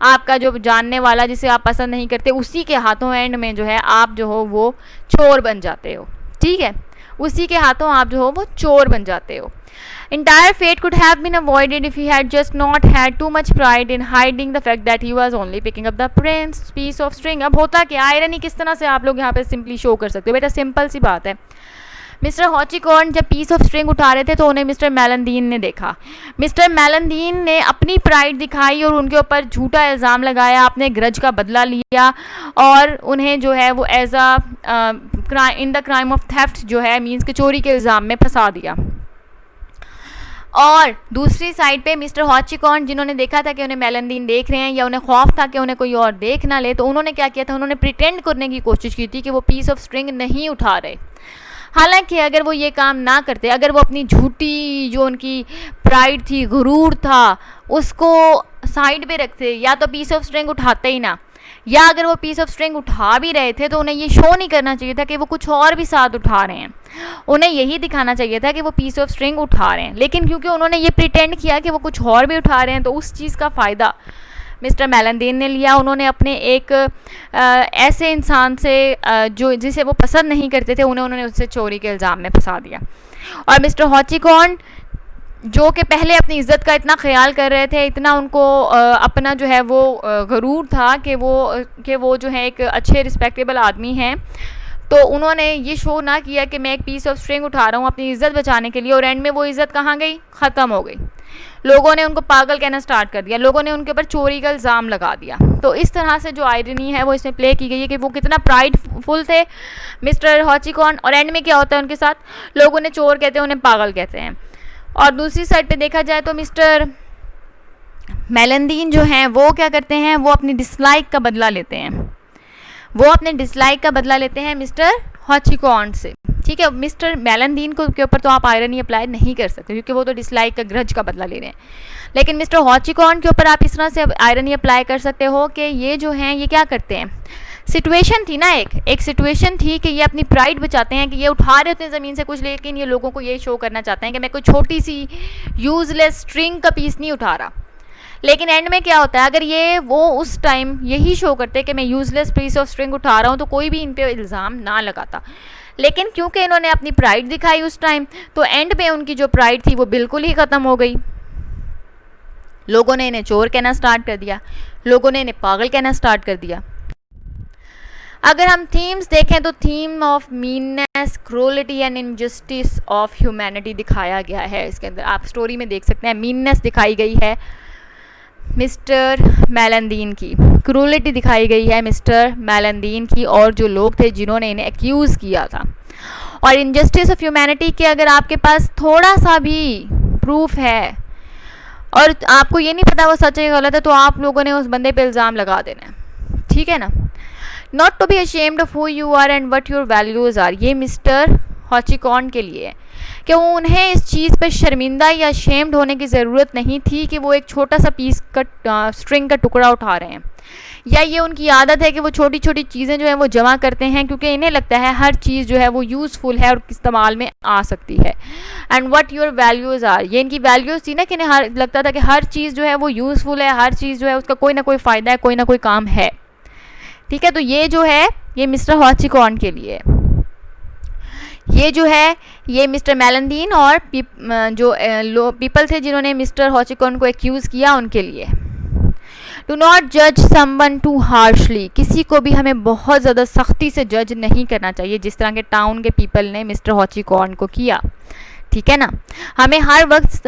आपका जो जानने वाला जिसे आप पसंद नहीं करते, उसी के हाथों एंड में जो है आप जो हो वो चोर बन जाते हो। ठीक है, उसी के हाथों आप जो हो वो चोर बन जाते हो। Entire fate could have been avoided if he had just not had too much pride in hiding the fact that he was only picking up the piece of string। अब होता क्या, आयरनी किस तरह से आप लोग यहाँ पे सिंपली शो कर सकते हो, बेटा सिंपल सी बात है। मिस्टर हॉचिकॉर्न जब पीस ऑफ स्ट्रिंग उठा रहे थे तो उन्हें मिस्टर मेलनदीन ने देखा। मिस्टर मेलनदीन ने अपनी प्राइड दिखाई और उनके ऊपर झूठा इल्ज़ाम लगाया, अपने ग्रज का बदला लिया, और उन्हें जो है वो as in the crime of theft जो है मीन्स के चोरी के इल्ज़ाम में फंसा दिया। और दूसरी साइड पे मिस्टर हॉचिकॉर्न जिन्होंने देखा था कि उन्हें मेलनदीन देख रहे हैं, या उन्हें खौफ था कि उन्हें कोई और देख ना ले, तो उन्होंने क्या किया था, उन्होंने प्रिटेंड करने की कोशिश की थी कि वो पीस ऑफ स्ट्रिंग नहीं उठा रहे। हालांकि अगर वो ये काम ना करते, अगर वो अपनी झूठी जो उनकी प्राइड थी, गुरूर था, उसको साइड पे रखते, या तो पीस ऑफ स्ट्रिंग उठाते ही ना, या अगर वो पीस ऑफ स्ट्रिंग उठा भी रहे थे तो उन्हें ये शो नहीं करना चाहिए था कि वो कुछ और भी साथ उठा रहे हैं, उन्हें यही दिखाना चाहिए था कि वो पीस ऑफ स्ट्रिंग उठा रहे हैं। लेकिन क्योंकि उन्होंने ये प्रिटेंड किया कि वो कुछ और भी उठा रहे हैं, तो उस चीज़ का फ़ायदा मिस्टर मेलनदीन ने लिया। उन्होंने अपने एक ऐसे इंसान से जो जिसे वो पसंद नहीं करते थे, उन्होंने उससे चोरी के इल्ज़ाम में फंसा दिया। और मिस्टर हॉचिकॉर्न जो कि पहले अपनी इज़्ज़त का इतना ख्याल कर रहे थे, इतना उनको अपना जो है वो गरूर था कि वो जो है एक अच्छे रिस्पेक्टेबल आदमी हैं, तो उन्होंने ये शो ना किया कि मैं एक पीस ऑफ स्ट्रिंग उठा रहा हूँ अपनी इज़्ज़त बचाने के लिए, और एंड में वो इज़्ज़त कहाँ गई, ख़त्म हो गई। लोगों ने उनको पागल कहना स्टार्ट कर दिया, लोगों ने उनके ऊपर चोरी का इल्ज़ाम लगा दिया। तो इस तरह से जो आयरनी है वो इसमें प्ले की गई है कि वो कितना प्राइडफुल थे मिस्टर हॉचिकॉर्न, और एंड में क्या होता है उनके साथ, लोग उन्हें चोर कहते हैं, उन्हें पागल कहते हैं। और दूसरी साइड पे देखा जाए तो मिस्टर मेलनदीन जो हैं वो क्या करते हैं, वो अपनी डिसलाइक का बदला लेते हैं, वो अपने डिसलाइक का बदला लेते हैं मिस्टर हॉचिकॉर्न से। ठीक है, मिस्टर मेलनदीन को के ऊपर तो आप आयरनी अप्लाई नहीं कर सकते क्योंकि वो तो डिसलाइक का ग्रज का बदला ले रहे हैं, लेकिन मिस्टर हॉचिकॉर्न के ऊपर आप इस तरह से आयरनी अप्लाई कर सकते हो कि ये जो हैं ये क्या करते हैं, सिचुएशन थी ना, एक सिचुएशन थी कि ये अपनी प्राइड बचाते हैं कि ये उठा रहे होते हैं ज़मीन से कुछ, लेकिन ये लोगों को ये शो करना चाहते हैं कि मैं कोई छोटी सी यूजलेस स्ट्रिंग का पीस नहीं उठा रहा। लेकिन एंड में क्या होता है, अगर ये वो उस टाइम यही शो करते कि मैं यूजलेस पीस ऑफ स्ट्रिंग उठा रहा हूँ तो कोई भी इन पे इल्ज़ाम ना लगाता। लेकिन क्योंकि इन्होंने अपनी प्राइड दिखाई उस टाइम, तो एंड पे उनकी जो प्राइड थी वो बिल्कुल ही ख़त्म हो गई। लोगों ने इन्हें चोर कहना स्टार्ट कर दिया, लोगों ने इन्हें पागल कहना स्टार्ट कर दिया। अगर हम थीम्स देखें तो theme of meanness, cruelty and injustice of humanity दिखाया गया है इसके अंदर। आप स्टोरी में देख सकते हैं मीननेस दिखाई गई है मिस्टर मेलनदीन की, क्रूलिटी दिखाई गई है मिस्टर मेलनदीन की और जो लोग थे जिन्होंने इन्हें एक्यूज़ किया था, और इनजस्टिस ऑफ ह्यूमैनिटी के अगर आपके पास थोड़ा सा भी प्रूफ है और आपको ये नहीं पता वो सच है गलत है, तो आप लोगों ने उस बंदे पे इल्ज़ाम लगा देना है, ठीक है ना। Not to be ashamed of who you are and what your values are, ये मिस्टर हॉचिकॉन के लिए है कि उन्हें इस चीज़ पर शर्मिंदा या अशेम्ड होने की ज़रूरत नहीं थी कि वो एक छोटा सा पीस का स्ट्रिंग का टुकड़ा उठा रहे हैं, या ये उनकी आदत है कि वो छोटी छोटी चीज़ें जो है वो जमा करते हैं क्योंकि इन्हें लगता है हर चीज़ जो है वो यूज़फुल है और इस्तेमाल में आ सकती है। And what your values are, ये इनकी वैल्यूज़ थी ना कि इन्हें लगता था कि हर चीज़ जो है वो यूज़फुल है, हर चीज़ जो है उसका कोई ना कोई फ़ायदा है, कोई ना कोई काम है, ठीक है। तो ये जो है ये मिस्टर हॉचिकॉन के लिए, ये जो है ये मिस्टर मेलनदीन और जो पीपल थे जिन्होंने मिस्टर हॉचिकॉन को एक्यूज़ किया उनके लिए। डू नॉट जज समवन टू हार्शली, किसी को भी हमें बहुत ज़्यादा सख्ती से जज नहीं करना चाहिए जिस तरह के टाउन के पीपल ने मिस्टर हॉचिकॉन को किया, ठीक है ना। हमें हर वक्त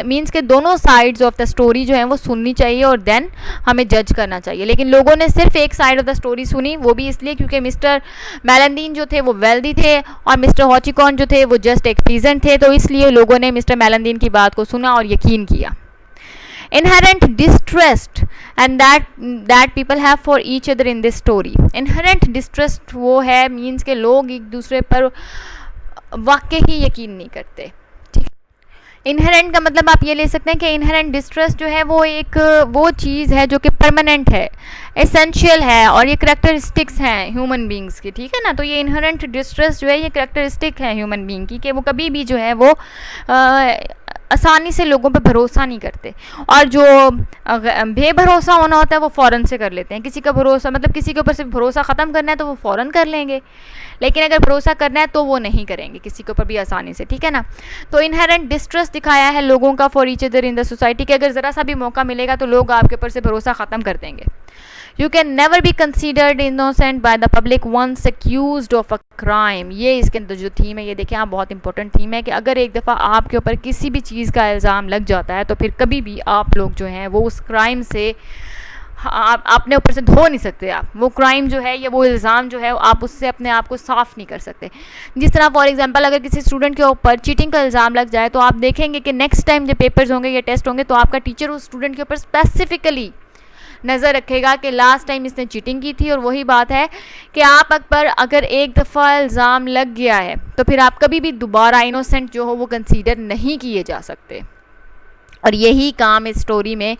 मीन्स के दोनों साइड्स ऑफ द स्टोरी जो है वो सुननी चाहिए और देन हमें जज करना चाहिए। लेकिन लोगों ने सिर्फ एक साइड ऑफ द स्टोरी सुनी, वो भी इसलिए क्योंकि मिस्टर मेलनदीन जो थे वो वेल्दी थे और मिस्टर हॉचिकॉन जो थे वो जस्ट एक पीजेंट थे, तो इसलिए लोगों ने मिस्टर मेलनदीन की बात को सुना और यकीन किया। Inherent distrust and that people have for each other in this story. Inherent distrust वो है मीन्स के लोग एक दूसरे पर वाकई ही यकीन नहीं करते, ठीक। इनहेरेंट का मतलब आप ये ले सकते हैं कि इनहेरेंट डिस्ट्रस्ट जो है वो चीज़ है जो कि परमानेंट है, एसेंशियल है और ये करेक्टरिस्टिक्स हैं ह्यूमन बींग्स की, ठीक है ना। तो ये इनहेरेंट डिस्ट्रस्ट जो है ये करेक्टरिस्टिक है ह्यूमन बींग की कि वो कभी भी जो है वो आसानी से लोगों पे भरोसा नहीं करते, और जो बेभरोसा होना होता है वो फ़ौरन से कर लेते हैं। किसी का भरोसा मतलब किसी के ऊपर से भरोसा ख़त्म करना है तो वो फ़ौरन कर लेंगे, लेकिन अगर भरोसा करना है तो वो नहीं करेंगे किसी के ऊपर भी आसानी से, ठीक है ना। तो इनहेरेंट डिस्ट्रस्ट दिखाया है लोगों का for each other in the society कि अगर ज़रा सा भी मौका मिलेगा तो लोग आपके ऊपर से भरोसा ख़त्म कर देंगे। You can never be considered innocent by the public once accused of a crime, ये इसके अंदर जो थीम है ये देखें आप, बहुत इंपॉर्टेंट थीम है कि अगर एक दफ़ा आपके ऊपर किसी भी चीज़ का इल्ज़ाम लग जाता है तो फिर कभी भी आप लोग जो हैं वो उस क्राइम से आप अपने ऊपर से धो नहीं सकते। आप वो क्राइम जो है या वो इल्ज़ाम जो है आप उससे अपने आप को साफ़ नहीं कर सकते। जिस तरह फॉर एग्जांपल अगर किसी स्टूडेंट के ऊपर चीटिंग का इल्ज़ाम लग जाए तो आप देखेंगे कि नेक्स्ट टाइम जब पेपर्स होंगे या टेस्ट होंगे तो आपका टीचर उस स्टूडेंट के ऊपर स्पेसिफिकली नज़र रखेगा कि लास्ट टाइम इसने चीटिंग की थी। और वही बात है कि आप पर अगर एक दफ़ा इल्ज़ाम लग गया है तो फिर आप कभी भी दोबारा इनोसेंट जो हो वो कंसीडर नहीं किए जा सकते। और यही काम इस स्टोरी में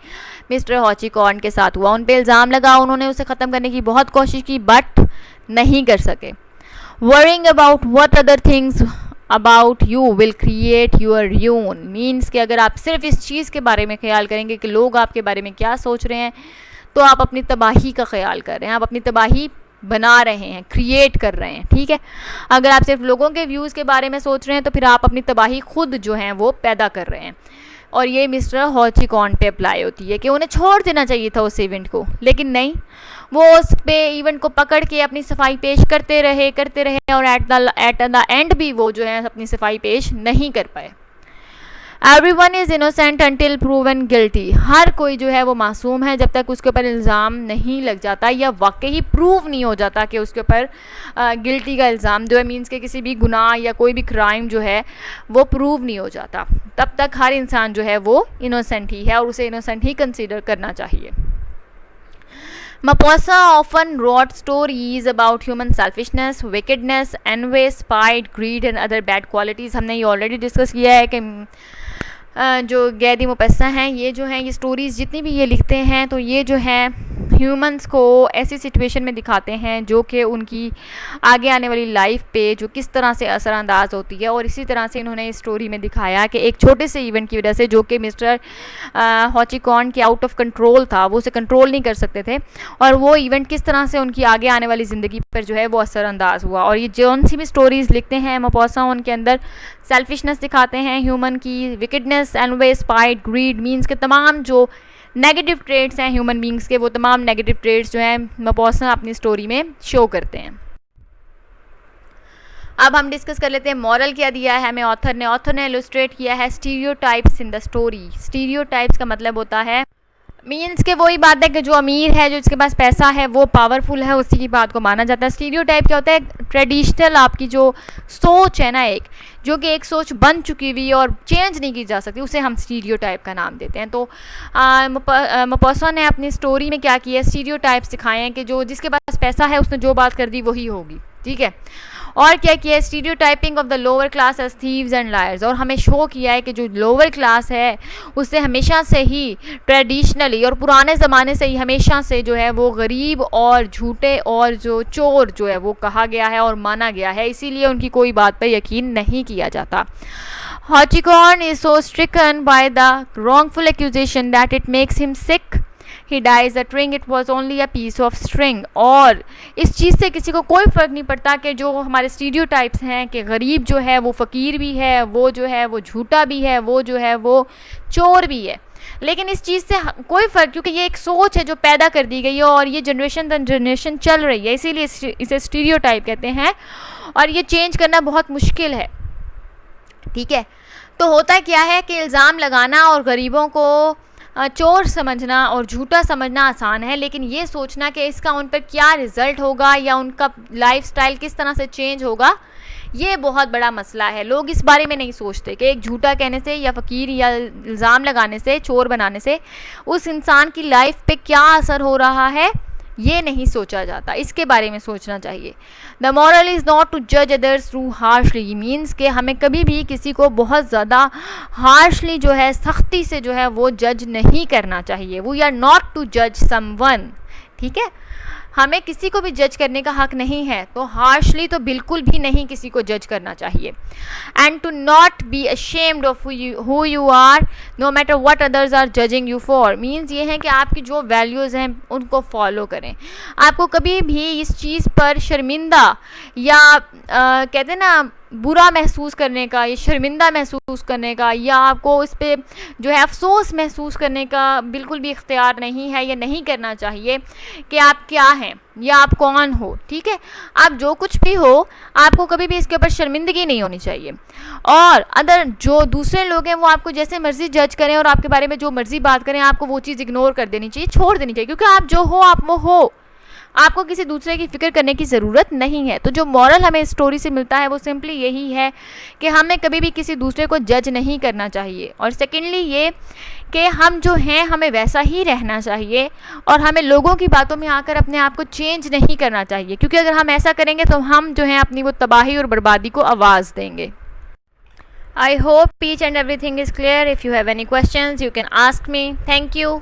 मिस्टर हॉचिकॉन के साथ हुआ। उन पे इल्ज़ाम लगा, उन्होंने उसे ख़त्म करने की बहुत कोशिश की बट नहीं कर सके। Worrying about what other things about you will create your ruin, means कि अगर आप सिर्फ इस चीज़ के बारे में ख्याल करेंगे कि लोग आपके बारे में क्या सोच रहे हैं तो आप अपनी तबाही का ख्याल कर रहे हैं, आप अपनी तबाही बना रहे हैं, क्रिएट कर रहे हैं, ठीक है। अगर आप सिर्फ लोगों के व्यूज़ के बारे में सोच रहे हैं तो फिर आप अपनी तबाही खुद जो है वो पैदा कर रहे हैं। और ये मिस्टर हॉचिकॉन पे अप्लाई होती है कि उन्हें छोड़ देना चाहिए था उस इवेंट को, लेकिन नहीं, वो उस पे इवेंट को पकड़ के अपनी सफाई पेश करते रहे और एट द एंड भी वो जो है अपनी सफाई पेश नहीं कर पाए। Everyone is innocent until proven guilty, हर कोई जो है वो मासूम है जब तक उसके ऊपर इल्ज़ाम नहीं लग जाता या वाकई ही प्रूव नहीं हो जाता कि उसके ऊपर गिल्टी का इल्ज़ाम जो है मीन्स के किसी भी गुनाह या कोई भी क्राइम जो है वो प्रूव नहीं हो जाता, तब तक हर इंसान जो है वो इनोसेंट ही है और उसे इनोसेंट ही कंसीडर करना चाहिए। Mapposa often wrote stories about human selfishness, wickedness, envy, spite, greed and other bad qualities। हमने ये ऑलरेडी डिस्कस किया है कि जो गैदी मुपस्सा हैं ये जो हैं ये स्टोरीज़ जितनी भी ये लिखते हैं तो ये जो हैं ह्यूमंस को ऐसी सिचुएशन में दिखाते हैं जो कि उनकी आगे आने वाली लाइफ पे जो किस तरह से असरअंदाज होती है। और इसी तरह से इन्होंने इस स्टोरी में दिखाया कि एक छोटे से इवेंट की वजह से, जो कि मिस्टर हॉचिकॉर्न के आउट ऑफ कंट्रोल था, वो उसे कंट्रोल नहीं कर सकते थे, और वो इवेंट किस तरह से उनकी आगे आने वाली ज़िंदगी पर जो है वो असरअंदाज हुआ। और ये जौन सी भी स्टोरीज़ लिखते हैं मपोसा, उनके अंदर सेल्फिशनेस दिखाते हैं, ह्यूमन की wickedness, envy, spite, greed, means के तमाम जो नेगेटिव ट्रेड्स हैं ह्यूमन बींग्स के, वो तमाम नेगेटिव ट्रेड्स जो हैं मपोसा अपनी स्टोरी में शो करते हैं। अब हम डिस्कस कर लेते हैं मॉरल क्या दिया है हमें ऑथर ने इलस्ट्रेट किया है stereotypes in the story. Stereotypes का मतलब होता है, मीन्स के वही बात है कि जो अमीर है, जो जिसके पास पैसा है, वो पावरफुल है, उसी की बात को माना जाता है। स्टीरियोटाइप क्या होता है? ट्रेडिशनल आपकी जो सोच है ना, एक जो कि एक सोच बन चुकी हुई और चेंज नहीं की जा सकती, उसे हम स्टीरियोटाइप का नाम देते हैं। तो मपोसा ने अपनी स्टोरी में क्या किया, स्टीरियोटाइप सिखाए हैं कि जो जिसके पास पैसा है उसने जो बात कर दी वही होगी, ठीक है। और क्या किया है, stereotyping of the lower class as thieves and liars, और हमें शो किया है कि जो लोअर क्लास है उससे हमेशा से ही ट्रेडिशनली और पुराने ज़माने से ही हमेशा से जो है वो गरीब और झूठे और जो चोर जो है वो कहा गया है और माना गया है, इसीलिए उनकी कोई बात पर यकीन नहीं किया जाता। Hachikon is so stricken by the wrongful accusation that it makes him sick. He dies uttering it was only a piece of string. और इस चीज़ से किसी को कोई फ़र्क नहीं पड़ता कि जो हमारे स्टीरियोटाइप्स हैं कि गरीब जो है वो फ़कीर भी है, वो जो है वो झूठा भी है, वो जो है वो चोर भी है, लेकिन इस चीज़ से कोई फ़र्क, क्योंकि ये एक सोच है जो पैदा कर दी गई है और ये जनरेशन दर जनरेशन चल रही है, इसीलिए इसे स्टीरियोटाइप कहते हैं और ये चेंज करना बहुत मुश्किल है, ठीक है। तो होता क्या है कि इल्ज़ाम लगाना और गरीबों को चोर समझना और झूठा समझना आसान है, लेकिन ये सोचना कि इसका उन पर क्या रिज़ल्ट होगा या उनका लाइफस्टाइल किस तरह से चेंज होगा, ये बहुत बड़ा मसला है। लोग इस बारे में नहीं सोचते कि एक झूठा कहने से या फ़कीर या इल्ज़ाम लगाने से, चोर बनाने से उस इंसान की लाइफ पे क्या असर हो रहा है, ये नहीं सोचा जाता, इसके बारे में सोचना चाहिए। The moral is not to जज अदर्स थ्रू हार्शली, मीन्स के हमें कभी भी किसी को बहुत ज़्यादा हार्शली जो है, सख्ती से जो है वो जज नहीं करना चाहिए। वी आर नॉट टू जज समवन, ठीक है, हमें किसी को भी जज करने का हक नहीं है, तो हार्शली तो बिल्कुल भी नहीं किसी को जज करना चाहिए। And to not be ashamed of who you are no matter what others are judging you for, means ये है कि आपकी जो वैल्यूज़ हैं उनको फॉलो करें। आपको कभी भी इस चीज़ पर शर्मिंदा या कहते हैं ना बुरा महसूस करने का या शर्मिंदा महसूस करने का या आपको इस पर जो है अफसोस महसूस करने का बिल्कुल भी इख्तियार नहीं है, या नहीं करना चाहिए कि आप क्या हैं या आप कौन हो, ठीक है। आप जो कुछ भी हो, आपको कभी भी इसके ऊपर शर्मिंदगी नहीं होनी चाहिए। और अदर जो दूसरे लोग हैं वो आपको जैसे मर्ज़ी जज करें और आपके बारे में जो मर्ज़ी बात करें, आपको वो चीज़ इग्नोर कर देनी चाहिए, छोड़ देनी चाहिए, क्योंकि आप जो हो आप वो हो, आपको किसी दूसरे की फ़िक्र करने की ज़रूरत नहीं है। तो जो मॉरल हमें स्टोरी से मिलता है वो सिंपली यही है कि हमें कभी भी किसी दूसरे को जज नहीं करना चाहिए, और सेकेंडली ये कि हम जो हैं हमें वैसा ही रहना चाहिए और हमें लोगों की बातों में आकर अपने आप को चेंज नहीं करना चाहिए, क्योंकि अगर हम ऐसा करेंगे तो हम जो हैं अपनी वो तबाही और बर्बादी को आवाज़ देंगे। I hope each and everything is clear. If you have any questions, you can ask me. Thank you.